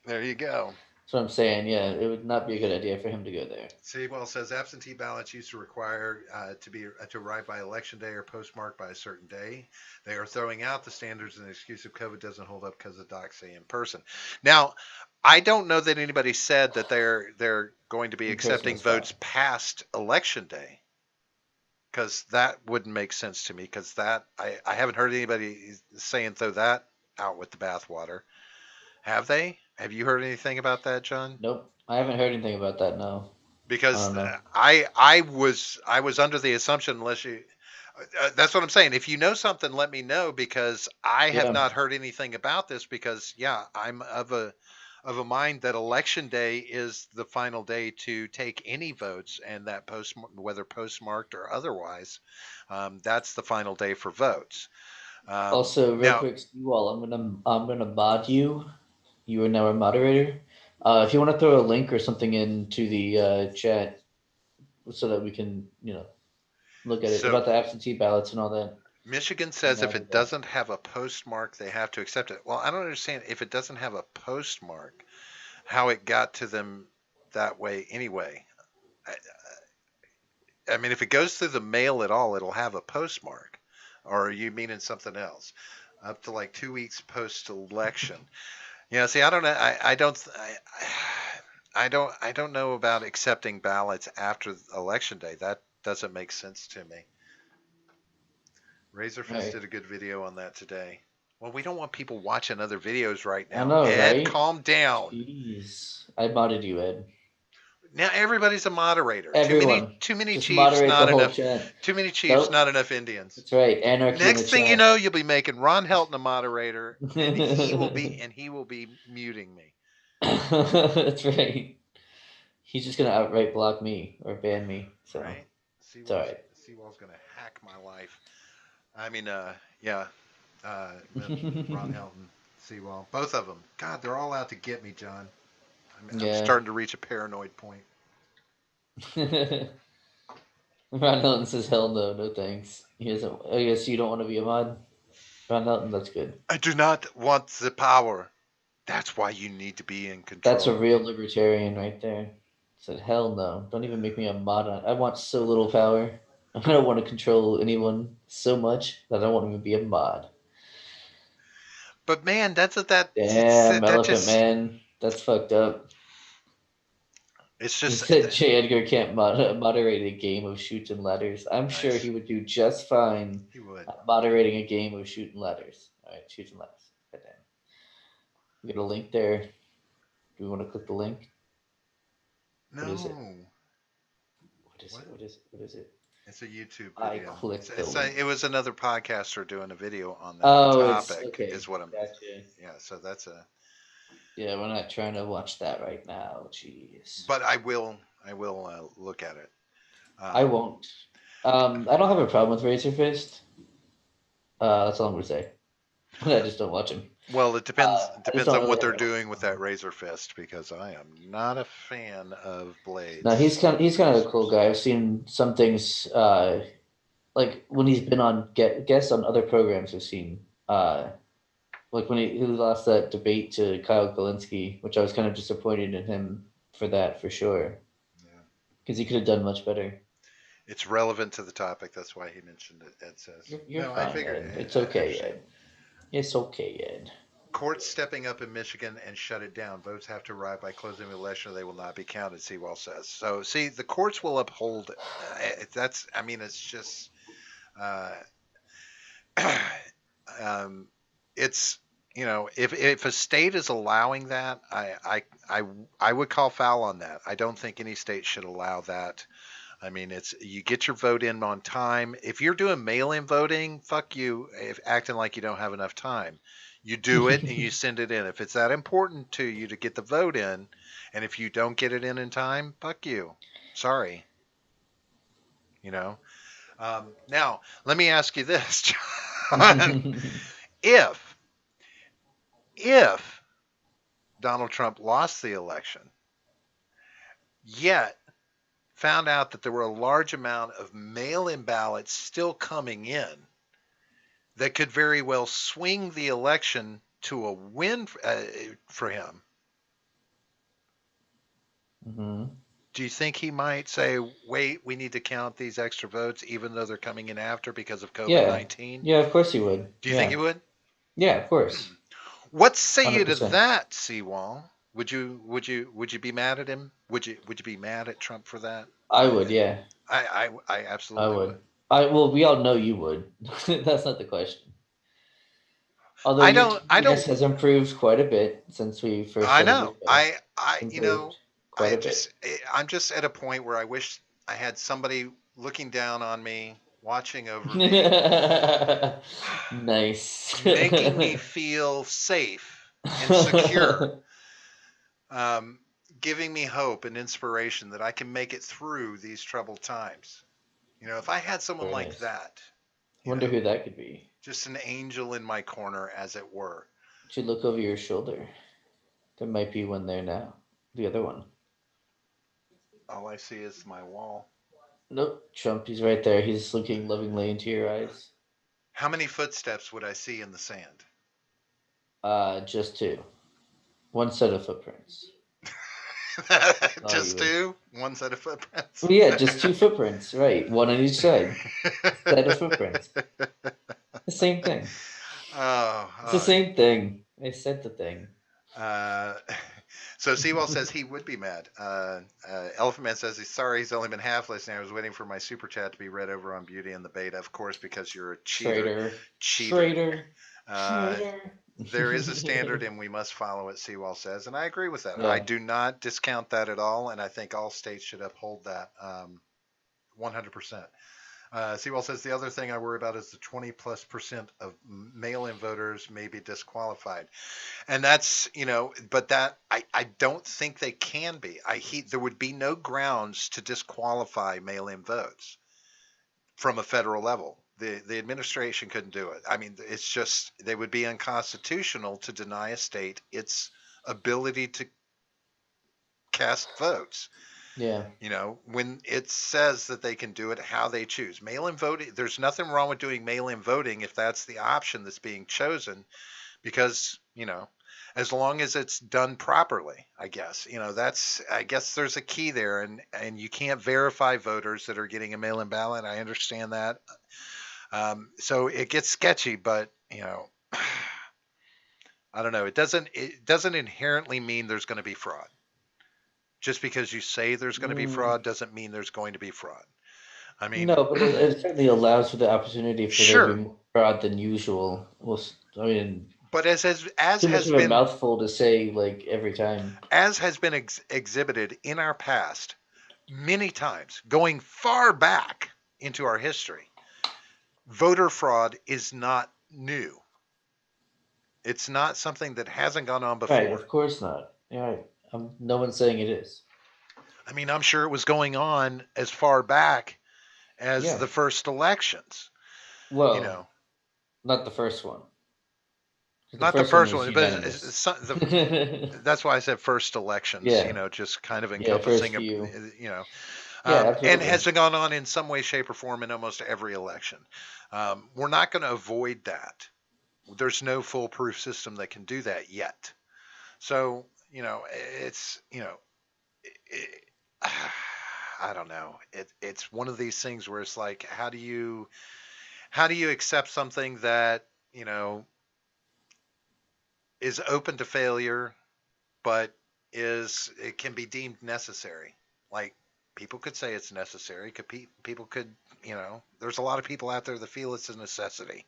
There you go. That's what I'm saying. Yeah, it would not be a good idea for him to go there. Sewell says absentee ballots used to require to arrive by election day or postmarked by a certain day. They are throwing out the standards and the excuse of COVID doesn't hold up because the docs say in person. Now, I don't know that anybody said that they're going to be In person accepting is fine. votes past election day, because that wouldn't make sense to me. Because that I haven't heard anybody saying throw that out with the bathwater. Have they? Have you heard anything about that, John? Nope. I haven't heard anything about that. No. I Because don't know. I was under the assumption, unless you that's what I'm saying, if you know something, let me know, because I have Yeah. not heard anything about this. Because yeah, I'm of a mind that election day is the final day to take any votes, and that whether postmarked or otherwise, that's the final day for votes. Also, real Now, quick, Wall, I'm gonna mod you. You are now a moderator. If you want to throw a link or something into the chat so that we can, look at it so about the absentee ballots and all that. Michigan I'm says if down with it that. doesn't have a postmark, they have to accept it. Well, I don't understand, if it doesn't have a postmark, how it got to them that way anyway. I, I mean, if it goes through the mail at all, it'll have a postmark. Or are you meaning something else? Up to like 2 weeks post-election. Yeah, see, I don't know. I don't know about accepting ballots after election day. That doesn't make sense to me. Razorfist Right. did a good video on that today. Well, we don't want people watching other videos right I now. know, Ed, right? calm down. Jeez. I modded you, Ed. Now everybody's a moderator. Too many, Everyone, too many just chiefs, moderate the not whole enough. chat. Too many chiefs, Nope. not enough Indians. That's right. Anarchy in the Next thing you chat. know, you'll be making Ron Helton a moderator, and he will be muting me. That's right. He's just gonna outright block me or ban me. So Right? it's all right. Seawall's gonna hack my life. I mean, yeah, Ron Helton, Seawall, both of them. God, they're all out to get me, John. I'm Yeah. starting to reach a paranoid point. Ron Hilton says, "Hell no, no thanks." He doesn't. I guess you don't want to be a mod. Ron Hilton, that's good. I do not want the power. That's why you need to be in That's a control. real libertarian right there. Said, "Hell no! Don't even make me a mod. I want so little power. I don't want to control anyone so much that I won't even be a mod." But man, Damn, that Elephant just Man, that's fucked up. it's He just said J. Edgar can't moderate a game of shooting letters. I'm sure nice. he would do just fine He would. at moderating a game of shooting letters. All right, shooting letters. Goddamn. We got a link there. Do we want to click the link? What is it? No. What is What? it? What is it? What is it? It's a YouTube I video. clicked the It link. was another podcaster doing a video on that Oh, it's topic, okay. is what I'm. Gotcha. Yeah, so that's a. Yeah, we're not trying to watch that right now. Jeez. But I will look at it. I Um, won't. I don't have a problem with Razor Fist. That's all I'm gonna say. I just don't watch him. well, it depends. I just Depends don't on really what have they're a doing with that Razor Fist, because I am not a fan of No, blades. he's kind of a cool guy. I've seen some things like when he's been on guests on other programs. I've seen like when he lost that debate to Kyle Kalinske, which I was kind of disappointed in him for that for sure Yeah. because he could have done much better. It's relevant to the topic. That's why he mentioned it. Ed says. You're No, I fine, figured. Ed. It's I okay, understand. Ed. It's okay, Ed. Courts stepping up in Michigan and shut it down. Votes have to arrive by closing the election, or they will not be counted. Sewell says. So, see, the courts will uphold it. That's. I mean, it's just. Uh, um, it's if a state is allowing that, I would call foul on that. I don't think any state should allow that. I mean, it's you get your vote in on time. If you're doing mail-in voting, fuck you. If acting like you don't have enough time, you do it and you send it in. If it's that important to you to get the vote in, and if you don't get it in time, fuck you. Sorry. You know. Now, let me ask you this, John. if if Donald Trump lost the election, yet found out that there were a large amount of mail-in ballots still coming in, that could very well swing the election to a win for him. Mm-hmm. Do you think he might say, wait, we need to count these extra votes even though they're coming in after because of Yeah. COVID-19? Yeah, of course he would. Do you think he would? Yeah, of course. What say you to 100%. that, Seawall? Would you be mad at him? Would you be mad at Trump for that? I would, yeah. I I absolutely would. would. Well, we all know you would. That's not the question. Although I your don't TPS has improved quite a bit since we first I started know. this show. You know, Improved quite a bit. I'm just at a point where I wish I had somebody looking down on me, watching over me, Nice. making me feel safe and secure, um, giving me hope and inspiration that I can make it through these troubled times. If I had someone Very like nice. that, Wonder who that could be. just an angel in my corner, as it were. Should look over your shoulder. There might be one there now. The other one. All I see is my wall. Nope. Trump, he's right there. He's looking lovingly into your eyes. How many footsteps would I see in the sand? Just two. One set of footprints. Just two? One set of footprints? Well, yeah, just two footprints, right? One on each side. Set of footprints. The same thing. It's the same thing. I said the thing. So Seawall says he would be mad. Elephant Man says he's sorry he's only been half listening. I was waiting for my super chat to be read over on Beauty and the Beta, of course, because you're a cheater. Traitor. There is a standard and we must follow it, Seawall says, and I agree with that. Yeah. I do not discount that at all, and I think all states should uphold that 100%. Seawall says the other thing I worry about is the 20+% of mail-in voters may be disqualified, and that's but that I don't think they can be. There would be no grounds to disqualify mail-in votes from a federal level. The administration couldn't do it. I mean, it's just they would be unconstitutional to deny a state its ability to cast votes. Yeah. When it says that they can do it how they choose. Mail-in voting, there's nothing wrong with doing mail-in voting if that's the option that's being chosen, because, as long as it's done properly, I guess. I guess there's a key there, and you can't verify voters that are getting a mail-in ballot. I understand that. So it gets sketchy, but, I don't know. It doesn't inherently mean there's going to be fraud. Just because you say there's going to be fraud doesn't mean there's going to be fraud. I mean, no, but it certainly allows for the opportunity for there to be more fraud than usual. Well, I mean, but as too has much of been a mouthful to say like every time. As has been exhibited in our past many times, going far back into our history, voter fraud is not new. It's not something that hasn't gone on before. Right, of course not. Yeah, no one's saying it is. I mean, I'm sure it was going on as far back as the first elections. Well, not the first one. Not the first one, but that's why I said first elections. Just kind of encompassing, and has gone on in some way, shape, or form in almost every election. We're not going to avoid that. There's no foolproof system that can do that yet. So, it's, I don't know. It's one of these things where it's like, how do you accept something that, is open to failure, but it can be deemed necessary. Like, people could say it's necessary. People could, there's a lot of people out there that feel it's a necessity.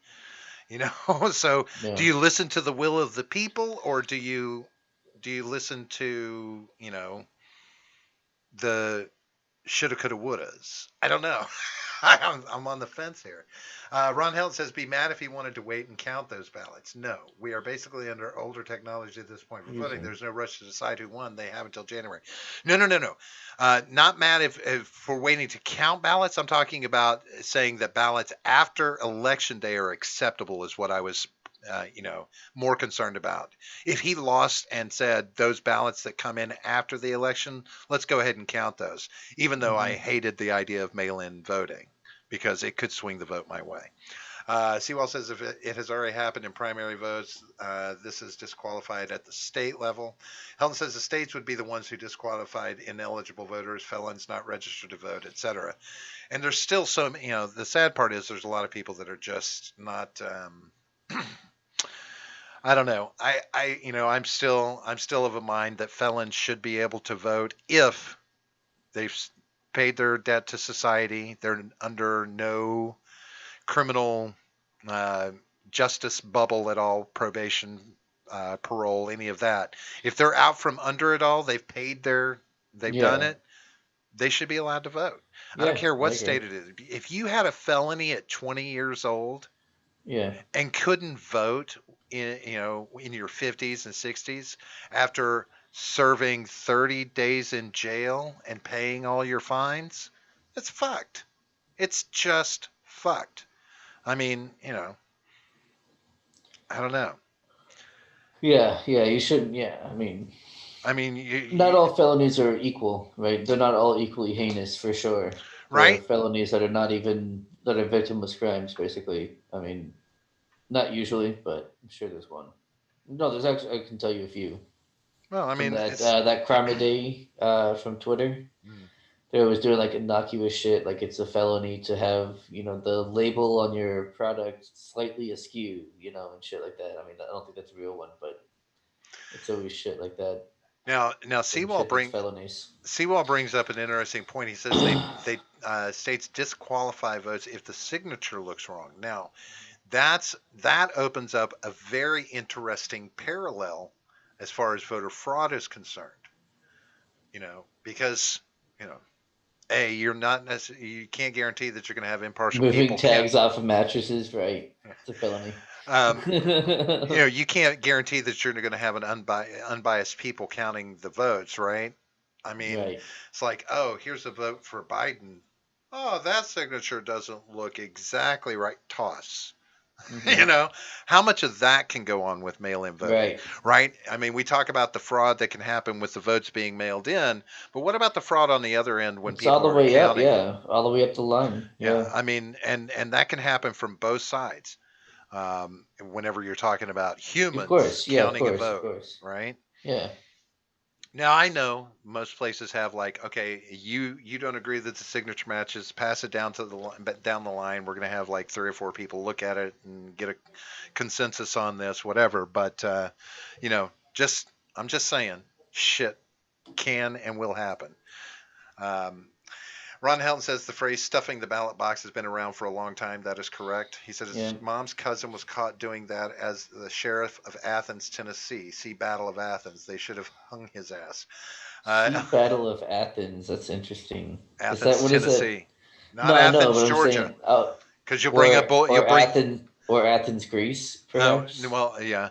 So do you listen to the will of the people, or do you listen to, the shoulda, coulda, wouldas? I don't know. I'm on the fence here. Ron Held says, be mad if he wanted to wait and count those ballots. No, we are basically under older technology at this point for voting. There's no rush to decide who won. They have until January. No. Not mad if for waiting to count ballots. I'm talking about saying that ballots after Election Day are acceptable is what I was more concerned about. If he lost and said those ballots that come in after the election, let's go ahead and count those, even though I hated the idea of mail-in voting because it could swing the vote my way. Seawall says if it has already happened in primary votes, this is disqualified at the state level. Helton says the states would be the ones who disqualified ineligible voters, felons not registered to vote, etc. And there's still some, the sad part is there's a lot of people that are just not. I don't know. I'm still of a mind that felons should be able to vote if they've paid their debt to society. They're under no criminal uh, justice bubble at all, probation, parole, any of that. If they're out from under it all, they've done Yeah, it. They should be allowed to vote. I don't yeah, care I what agree. state it is. If you had a felony at 20 years old Yeah, and couldn't vote in your 50s and 60s after serving 30 days in jail and paying all your fines, it's fucked. It's just fucked. I mean, I don't know. yeah, yeah. You shouldn't. Yeah, I mean, I mean, not all felonies are equal, right? They're not all equally heinous for sure. There are right? felonies that are not even that are victimless crimes, basically. I mean, not usually, but I'm sure there's one. No, there's actually I can tell you a few Well, I from mean, that it's that crime a day from Twitter. mm, They was doing like innocuous shit, like it's a felony to have the label on your product slightly askew, and shit like that. I mean, I don't think that's a real one, but it's always shit like that. now Some Seawall shit that's bring felonies. Seawall brings up an interesting point. He says they states disqualify votes if the signature looks wrong. Now that opens up a very interesting parallel as far as voter fraud is concerned. Because you know, you're not you can't guarantee that you're going to have impartial Moving people tags off of mattresses, right? It's a felony. Um, you can't guarantee that you're going to have an unbiased people counting the votes, right? I mean, Right. it's like, oh, here's a vote for Biden. Oh, that signature doesn't look exactly right. Toss. you Hmm. know, how much of that can go on with mail-in voting, Right. right? I mean, we talk about the fraud that can happen with the votes being mailed in, but what about the fraud on the other end when It's all people the are way up, counting? yeah. All the way up the line. Yeah, Yeah. I mean, and that can happen from both sides. Whenever you're talking about Of humans course. Yeah, of counting a course, of vote, course. right? Yeah. Now I know most places have like, okay, you don't agree that the signature matches, pass it down to down the line. We're going to have like 3 or 4 people look at it and get a consensus on this, whatever. But just I'm just saying, shit can and will happen. Um, Ron Helton says the phrase stuffing the ballot box has been around for a long time. That is correct. He said his Yeah. mom's cousin was caught doing that as the sheriff of Athens, Tennessee. See Battle of Athens. They should have hung his ass. See Uh, Battle of Athens. That's interesting. Is that Athens, what is it? Tennessee. Not No, I know, Athens, but I'm Georgia. saying, oh, Because you'll bring up, or you'll or bring, Athens, Greece, oh, perhaps. well, yeah.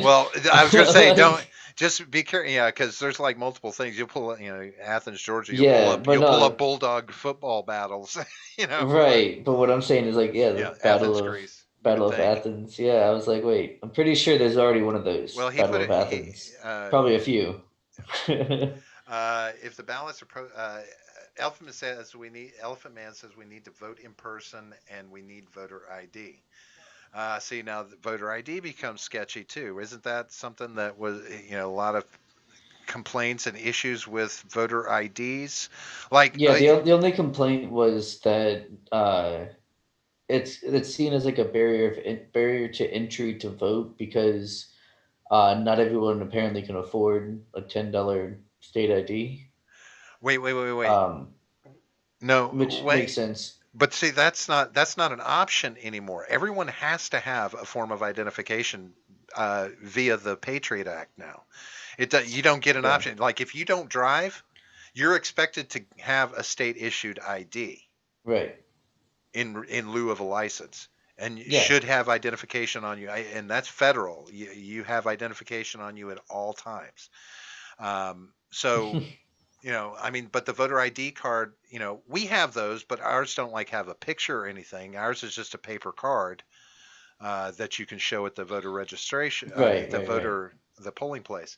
Well, I was going to say, don't, just be careful. Yeah, because there's like multiple things. You'll pull, Athens, Georgia. Yeah, but You'll pull up no, bulldog football battles. But right. But what I'm saying is like, yeah, the yeah, Athens, Greece. You would Battle of think. Athens. Yeah, I was like, wait, I'm pretty sure there's already one of those Well, he Battle put of it. Athens. Probably a few. If the ballots are Elephant Man says we need to vote in person and we need voter ID. See, now the voter ID becomes sketchy too. Isn't that something that was a lot of complaints and issues with voter IDs? Like, Yeah, the only complaint was that it's seen as like a barrier to entry to vote because not everyone apparently can afford a $10 state ID. wait. Um, No, which makes wait. sense. But see, that's not an option anymore. Everyone has to have a form of identification via the Patriot Act now. You don't get an Yeah, option. Like if you don't drive, you're expected to have a state issued ID right. in lieu of a license, and you Yeah. should have identification on you. And that's federal. You have identification on you at all times. So I mean, but the voter ID card, we have those, but ours don't like have a picture or anything. Ours is just a paper card that you can show at the voter registration, Right, right, right. the polling place,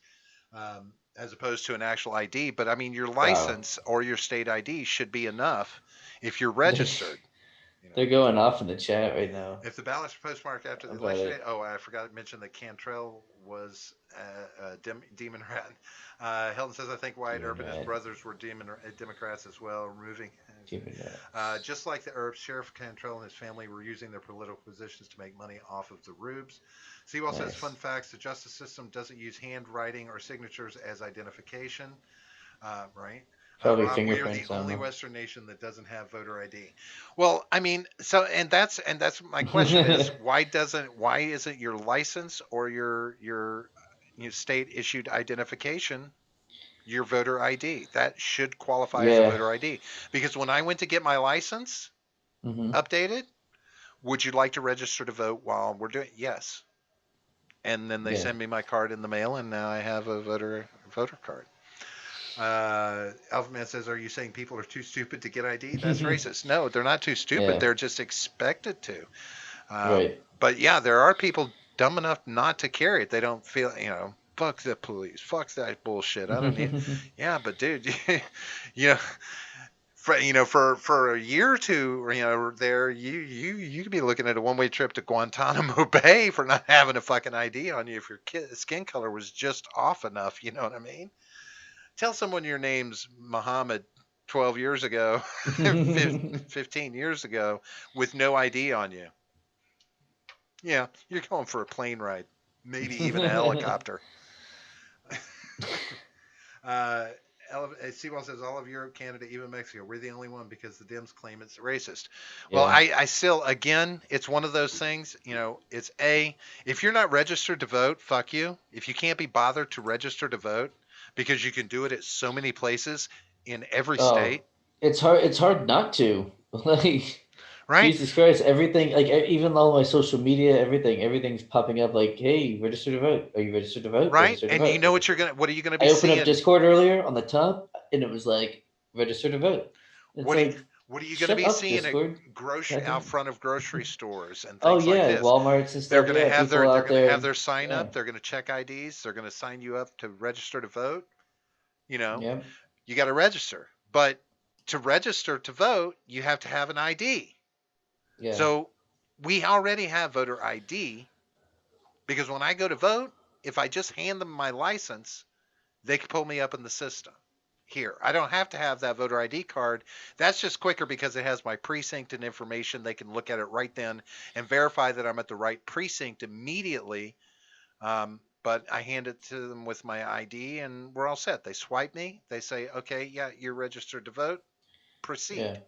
as opposed to an actual ID. But I mean, your Wow. license or your state ID should be enough if you're registered. They're going off in the chat right now If the ballots are postmarked after the about election day, it. oh, I forgot to mention that Cantrell was a demon rat. Hilton says, I think Wyatt Demon Earp and his rat. brothers were Democrats as well, removing. Demon rats. Just like the Earps, Sheriff Cantrell and his family were using their political positions to make money off of the rubes. Seawall says, fun Nice. facts, the justice system doesn't use handwriting or signatures as identification. Right? Probably Rob, we are the fingerprints. I don't only know. Western nation that doesn't have voter ID. Well, I mean, so and that's my question is why isn't your license or your state issued identification your voter ID? That should qualify as a Yeah. voter ID because when I went to get my license Mm-hmm. updated, would you like to register to vote while we're doing? Yes. And then they Yeah. send me my card in the mail, and now I have a voter card. Alpha Man says, "Are you saying people are too stupid to get ID?" That's racist. No, they're not too stupid. Yeah. They're just expected to. Right. But yeah, there are people dumb enough not to carry it. They don't feel, fuck the police, fuck that bullshit. I don't need. Yeah, but dude, you know, for a year or two, there you could be looking at a one-way trip to Guantanamo Bay for not having a fucking ID on you if your skin color was just off enough. You know what I mean? Tell someone your name's Muhammad 12 years ago, 15 years ago, with no ID on you. Yeah, you're going for a plane ride, maybe even a helicopter. Seawall says all of Europe, Canada, even Mexico. We're the only one because the Dems claim it's racist. Well, Yeah. I still, again, it's one of those things, it's if you're not registered to vote, fuck you. If you can't be bothered to register to vote, because you can do it at so many places in every Oh, state, it's hard. It's hard not to. Like, right? Jesus Christ! Everything, like even all my social media, everything's popping up. Like, hey, register to vote. Are you registered to vote? Right? Register to And you vote. know what are you going to I be opened up seeing? Discord earlier on the top, and it was like, register to vote. It's What are you, like, what are you going to shut be up, seeing at Discord. out front of grocery stores and Oh things like yeah, this? Walmarts and They're stuff. going to Yeah, have people they're out going to have there. their sign Yeah, up. They're going to check IDs. They're going to sign you up to register to vote. You know, yeah, you got to register. But to register to vote, you have to have an ID. yeah, So we already have voter ID because when I go to vote, if I just hand them my license, they can pull me up in the system. Here, I don't have to have that voter ID card. That's just quicker because it has my precinct and information. They can look at it right then and verify that I'm at the right precinct immediately. But I hand it to them with my ID and we're all set. They swipe me. They say, okay, yeah, you're registered to vote. yeah, Proceed.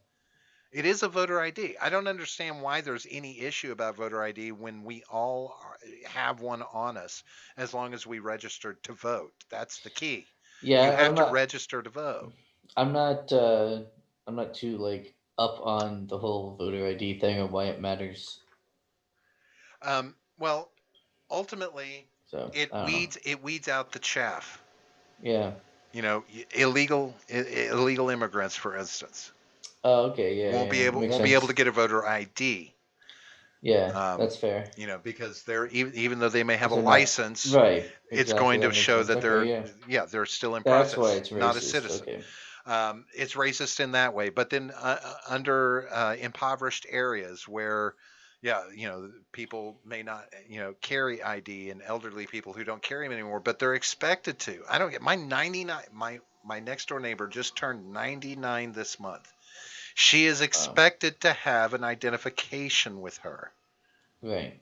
It is a voter ID. I don't understand why there's any issue about voter ID when we all have one on us as long as we registered to vote. That's the key. You yeah. have to register to vote. I'm not, uh, I'm not too like up on the whole voter ID thing or why it matters. Well, ultimately, So it I don't know. weeds out the chaff. Yeah. Illegal immigrants, for instance, Oh, okay. Yeah, won't be yeah. able Makes won't be able to sense. get a voter ID. Yeah, Um, that's fair. because they're even though they may have Because a they're not license, right. it's Exactly. going to That makes show sense. that Okay. Yeah. they're still in That's why process, it's not a racist. citizen. Okay. It's racist in that way. But then under impoverished areas where, yeah, people may not, carry ID and elderly people who don't carry them anymore, but they're expected to. I don't get my 99. My next door neighbor just turned 99 this month. She is expected to have an identification with her Right.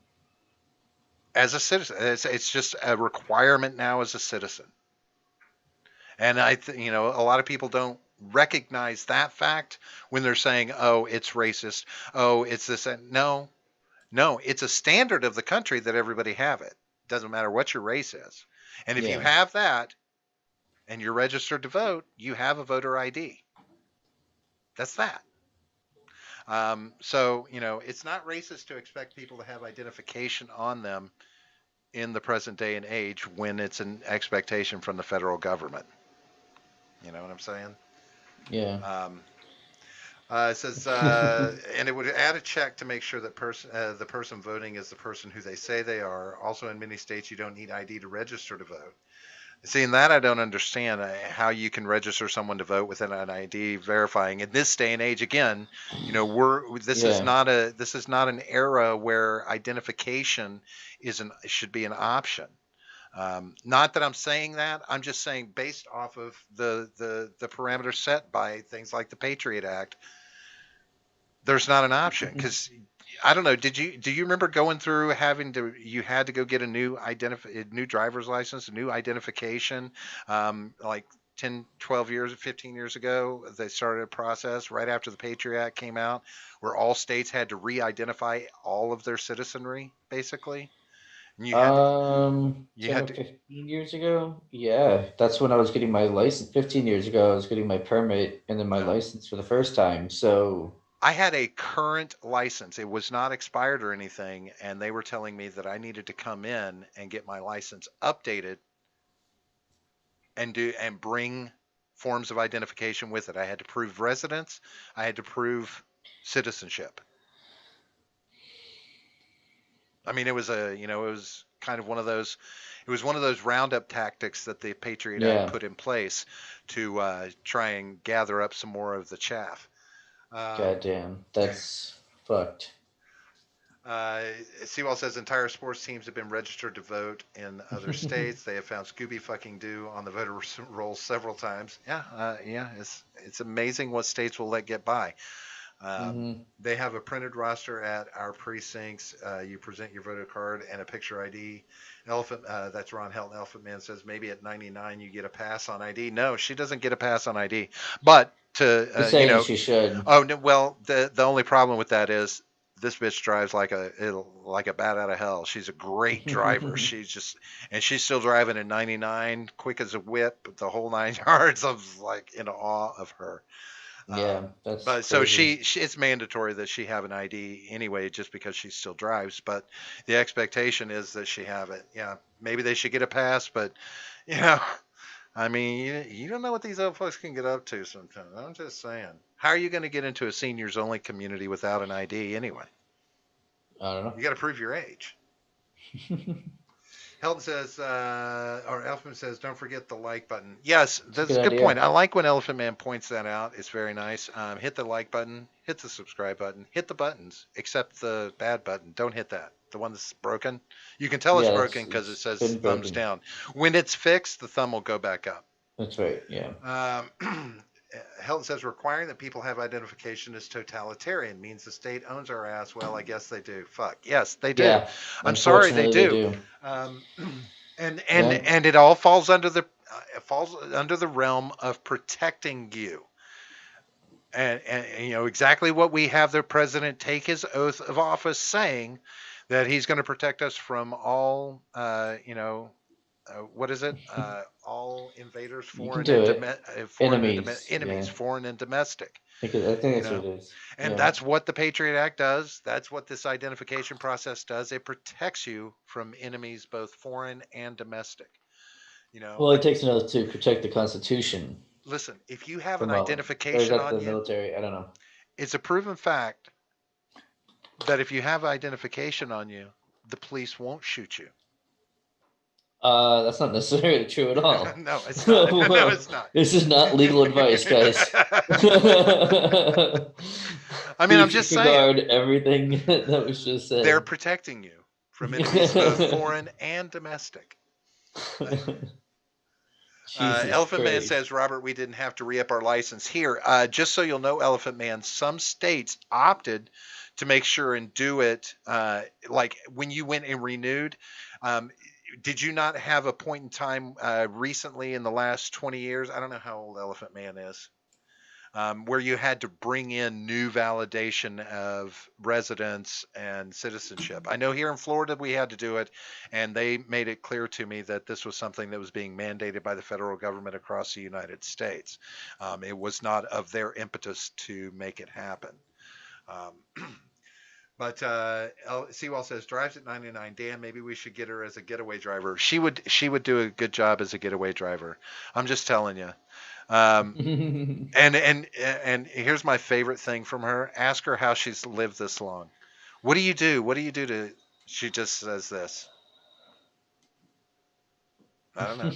as a citizen. It's just a requirement now as a citizen. And a lot of people don't recognize that fact when they're saying, "Oh, it's racist. Oh, it's this." No, no, it's a standard of the country that everybody have it. Doesn't matter what your race is. And if you Yeah. have that and you're registered to vote, you have a voter ID. That's that. So it's not racist to expect people to have identification on them in the present day and age when it's an expectation from the federal government. You know what I'm saying? Yeah. It says, and it would add a check to make sure that the person voting is the person who they say they are. Also, in many states, you don't need ID to register to vote. Seeing that, I don't understand how you can register someone to vote without an ID verifying. In this day and age, again, Yeah. this is not an era where identification should be an option. Not that I'm saying that. I'm just saying based off of the parameters set by things like the Patriot Act, there's not an option because I don't know. Do you remember going through you had to go get a new driver's license, a new identification, like 10, 12 years, 15 years ago, they started a process right after the Patriot Act came out where all states had to re-identify all of their citizenry, basically. And you 10 had or to, 15 years ago. Yeah, that's when I was getting my license. 15 years ago, I was getting my permit and then my yeah. license for the first time. So, I had a current license. It was not expired or anything, and they were telling me that I needed to come in and get my license updated and bring forms of identification with it. I had to prove residence. I had to prove citizenship. I mean, it was kind of one of those. It was one of those roundup tactics that the Patriot Act yeah, put in place to try and gather up some more of the chaff. Um, goddamn, that's fucked. Uh, Seawall says entire sports teams have been registered to vote in other states. They have found Scooby fucking Doo on the voter rolls several times. Yeah, yeah, it's amazing what states will let get by. They have a printed roster at our precincts. You present your voter card and a picture ID. Elephant, that's Ron Helton. Elephant Man says maybe at 99 you get a pass on ID. No, she doesn't get a pass on ID. But He's saying she should. oh no, well the only problem with that is this bitch drives like a bat out of hell. She's a great driver. She's still driving at 99, quick as a whip, the whole 9 yards. I was like in awe of her. Yeah, that's But so crazy. it's mandatory that she have an ID anyway, just because she still drives. But the expectation is that she have it. Yeah, maybe they should get a pass, but you know, I mean, you don't know what these other folks can get up to sometimes. I'm just saying. How are you going to get into a seniors only community without an ID anyway? I don't You got to prove your age. know. Helton says, or Elfman says, don't forget the like button. Yes, It's a that's good a good point. idea. I like when Elephant Man points that out. It's very nice. Hit the like button, hit the subscribe button, hit the buttons, except the bad button. Don't hit that. The one that's broken. You can tell it's Yeah, broken because it it's says been thumbs broken. down. When it's fixed, the thumb will go back up. That's right. Yeah. Helton says requiring that people have identification is totalitarian, means the state owns our ass. Well, I guess they do. Fuck. Yes, they do. Yeah. I'm sorry, they Unfortunately, they do. do. Um, Yeah. and it all falls under the realm of protecting you. And you know exactly what we have the president take his oath of office saying that he's going to protect us from all what is it? All invaders, You can do it. Enemies. enemies, Yeah. foreign and domestic. I think You that's what know, it is. and Yeah. that's what the Patriot Act does. That's what this identification process does. It protects you from enemies, both foreign and domestic. You know, Well, it takes an oath to protect the Constitution listen, if you have an from or is identification that on the you, military? I don't know. it's a proven fact that if you have identification on you, the police won't shoot you. That's not necessarily true at all. No, it's not. No, it's not. This is not legal advice, guys. I mean, I'm Please just saying. disregard everything that was just They're said. protecting you from enemies, both foreign and domestic. Jesus Elephant Man Christ. says, Robert, we didn't have to re up our license here. Just so you'll know, Elephant Man, some states opted to make sure and do it like when you went and renewed. Um, did you not have a point in time recently in the last 20 years? I don't know how old Elephant Man is. Where you had to bring in new validation of residence and citizenship. I know here in Florida we had to do it, and they made it clear to me that this was something that was being mandated by the federal government across the United States. It was not of their impetus to make it happen. Um, But Seawall says drives at 99. Dan, maybe we should get her as a getaway driver. She would do a good job as a getaway driver. I'm just telling you. Um, and here's my favorite thing from her. Ask her how she's lived this long. What do you do? What do you do to? She just says this. I don't know.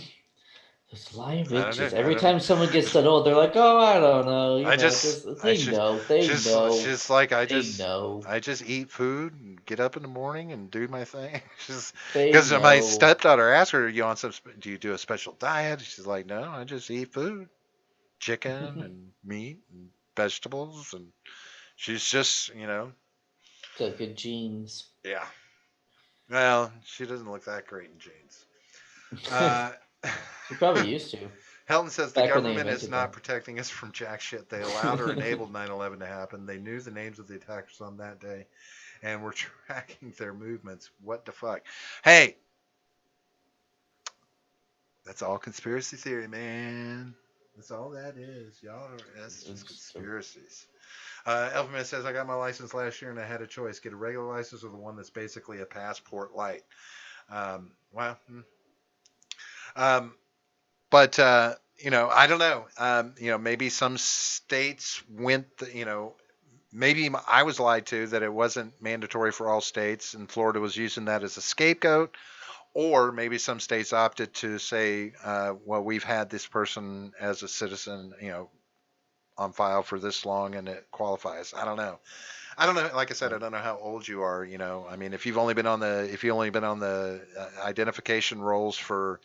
Those lying I don't know. bitches. Every time someone gets done old, they're like, "Oh, I don't know." You I know, just, just I they just, know, they know, just like they know, I just eat food and get up in the morning and do my thing. Just they because my know. stepdaughter asked her, "You on some? Do you do a special diet?" She's like, "No, I just eat food, chicken and meat and vegetables." And she's just, Got good genes. yeah. Well, she doesn't look that great in jeans. Uh, She probably used to Helton says the back when they government is invented not them. protecting us from jack shit. They allowed or enabled 9/11 to happen. They knew the names of the attackers on that day and were tracking their movements. What the fuck? Hey, that's all conspiracy theory, man. That's all that is. That's just conspiracies. Elfman says, I got my license last year and I had a choice get a regular license or the one that's basically a passport light. Well, um, but I don't know. Maybe some states went. Maybe I was lied to that it wasn't mandatory for all states, and Florida was using that as a scapegoat. Or maybe some states opted to say, well, we've had this person as a citizen, on file for this long, and it qualifies. I don't know. I don't know. Like I said, I don't know how old you are. I mean, if you've only been on the identification rolls for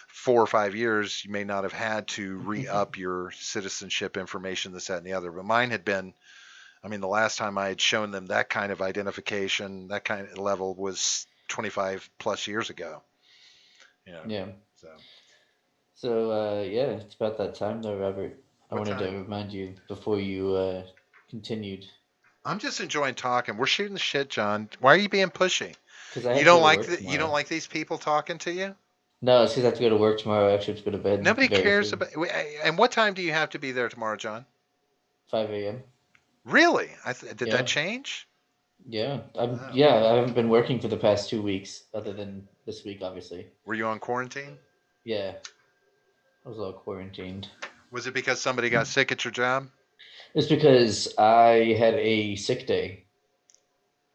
4 or 5 years, you may not have had to re-up your citizenship information, this, that, and the other. But mine had been. I mean, the last time I had shown them that kind of identification, that kind of level, was 25 plus years ago. Yeah. So. So yeah, it's about that time though, Robert. I What wanted to time? remind you before you continued I'm just enjoying talking. We're shooting the shit, John. Why are you being pushy? because I You have to don't go to like work you don't tomorrow. like these people talking to you? No, it's because I have to go to work tomorrow. I actually have to go to bed Nobody very cares soon, about. And what time do you have to be there tomorrow, John? 5 a.m. Really? Did that Yeah, change? yeah. Oh. I haven't been working for the past 2 weeks, other than this week, obviously. Were you on quarantine? Yeah, I was all quarantined. Was it because somebody got sick at your job? It's because I had a sick day.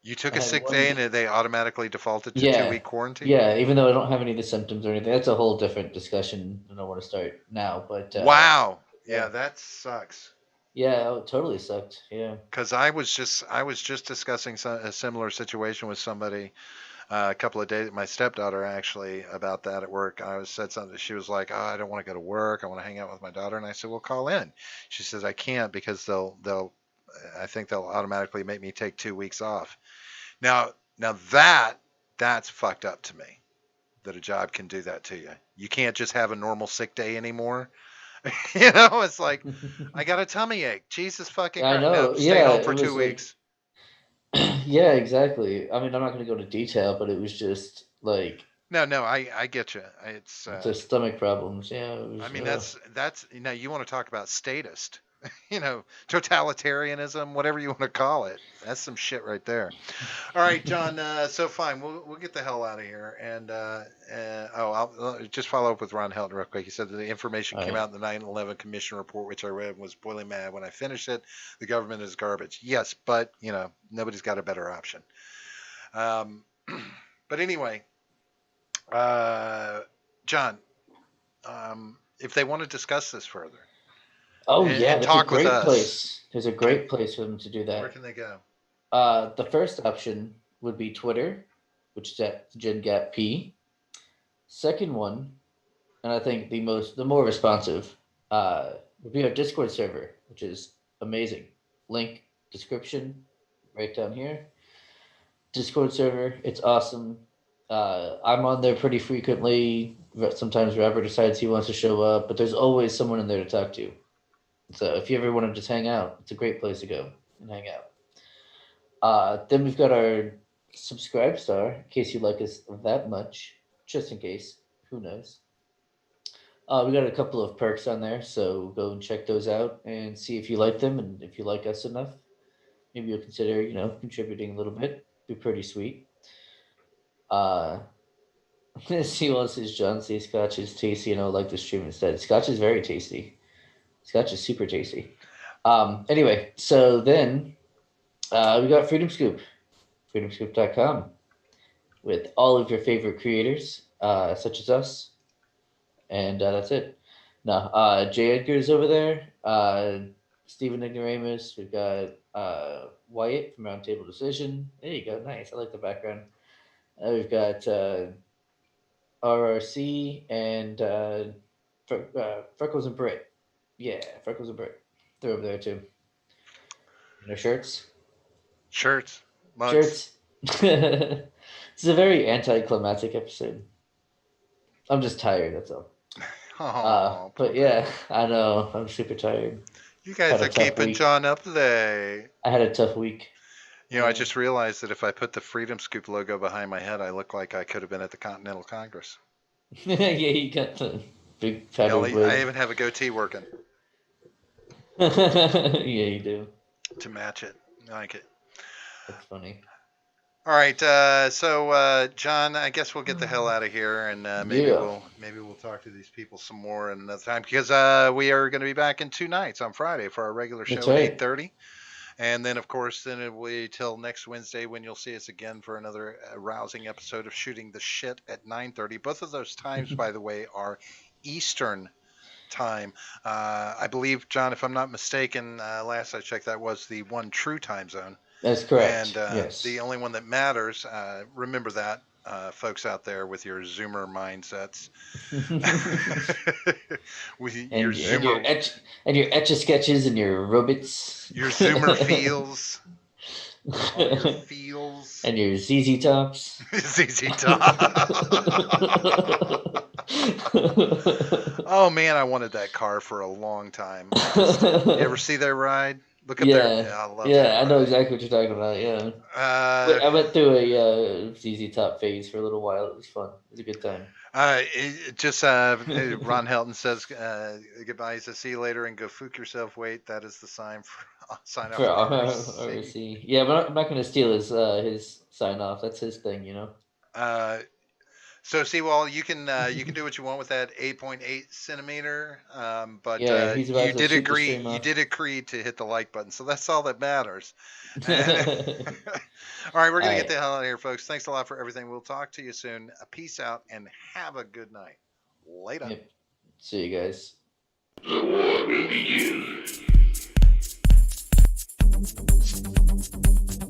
You took I a had sick one. day and they automatically defaulted to two Yeah, week quarantine? yeah. Even though I don't have any of the symptoms or anything, that's a whole different discussion. I don't want to start now, but Wow. yeah, Yeah, that sucks. yeah, it totally sucked. Yeah. Because I was just discussing a similar situation with somebody a couple of days. My stepdaughter actually about that at work. I was said something. She was like, "Oh, I don't want to go to work. I want to hang out with my daughter." And I said, "Well, call in." She says, "I can't because they'll I think they'll automatically make me take 2 weeks off." Now that's fucked up to me that a job can do that to you. You can't just have a normal sick day anymore. It's like I got a tummy ache. Jesus fucking I Christ. No, know. stay Yeah, home it for two was like, weeks. yeah, exactly. I mean, I'm not going to go into detail, but it was just like No, I get you. It's the stomach problems. Yeah, it I was. mean that's you want to talk about statist, totalitarianism, whatever you want to call it. That's some shit right there. All right, John. So fine, we'll get the hell out of here. And I'll just follow up with Ron Helton real quick. He said that the information All came right. out in the 9/11 Commission report, which I read, was boiling mad. When I finished it, the government is garbage. Yes, but nobody's got a better option. Um, but anyway, uh, John, if they want to discuss this further Oh and yeah, that's a talk with great us, place. There's a great place for them to do where that. can they go? The first option would be Twitter, which is at GenGapP. Second one, and I think the more responsive, would be our Discord server, which is amazing. Link description right down here. Discord server, it's awesome. I'm on there pretty frequently. Sometimes Robert decides he wants to show up, but there's always someone in there to talk to. So if you ever want to just hang out, it's a great place to go and hang out. Then we've got our subscribe star, in case you like us that much, just in case. Who knows? We got a couple of perks on there, so go and check those out and see if you like them and if you like us enough. Maybe you'll consider, contributing a little bit. Be pretty sweet. Uh, see what says John. See, Scotch is tasty, and I would like to stream instead. Scotch is very tasty. Scotch is super tasty. Anyway, so then we got Freedom Scoop, freedomscoop.com, with all of your favorite creators, such as us, and that's it. No, J. Edgar's over there. Stephen Ignoramus. We've got Wyatt from Roundtable Decision. There you go. Nice. I like the background. We've got RRC and Freckles and Britt. Yeah, Freckles and Britt. They're over there too. In their shirts. Shirts, mugs. Shirts. This is a very anticlimactic episode. I'm just tired, that's all. Oh, But yeah, I know. I'm super tired. you guys are keeping week. John up today. I had a tough week. You know, I just realized that if I put the Freedom Scoop logo behind my head, I look like I could have been at the Continental Congress. Yeah, you got the big fat Kelly, wig. I even have a goatee working Yeah, you do. to match it. I like it. That's funny. All right, so John, I guess we'll get the hell out of here, and maybe we'll talk to these people some more another time, because we are going to be back in 2 nights on Friday for our regular show That's at right. 8:30, and then of course then it'll be till next Wednesday when you'll see us again for another rousing episode of Shooting the Shit at 9:30. Both of those times, by the way, are Eastern time. I believe, John, if I'm not mistaken, last I checked, that was the one true time zone. That's correct. And yes. the only one that matters, remember that, folks out there with your Zoomer mindsets. And your etch-a-sketches and your robots. Your Zoomer feels. All your feels. And your ZZ Tops. ZZ Top. Oh, man, I wanted that car for a long time. You ever see their ride? Look at their. Yeah, I love that I know ride. exactly what you're talking about. Yeah. I went through a ZZ Top phase for a little while. It was fun. It was a good time. Ron Helton says goodbye. He says, see you later and go fook yourself. Wait, that is the sign sign off For RC. RC. Yeah, but I'm not going to steal his sign off. That's his thing, you know. So see, well, you can do what you want with that 8.8 centimeter, but he's about you to did shoot the agree. stream You off. did agree to hit the like button, so that's all that matters. All right, we're gonna get the hell out of here, folks. Thanks a lot for everything. We'll talk to you soon. Peace out and have a good night. Later. Yep. See you guys. The war will begin.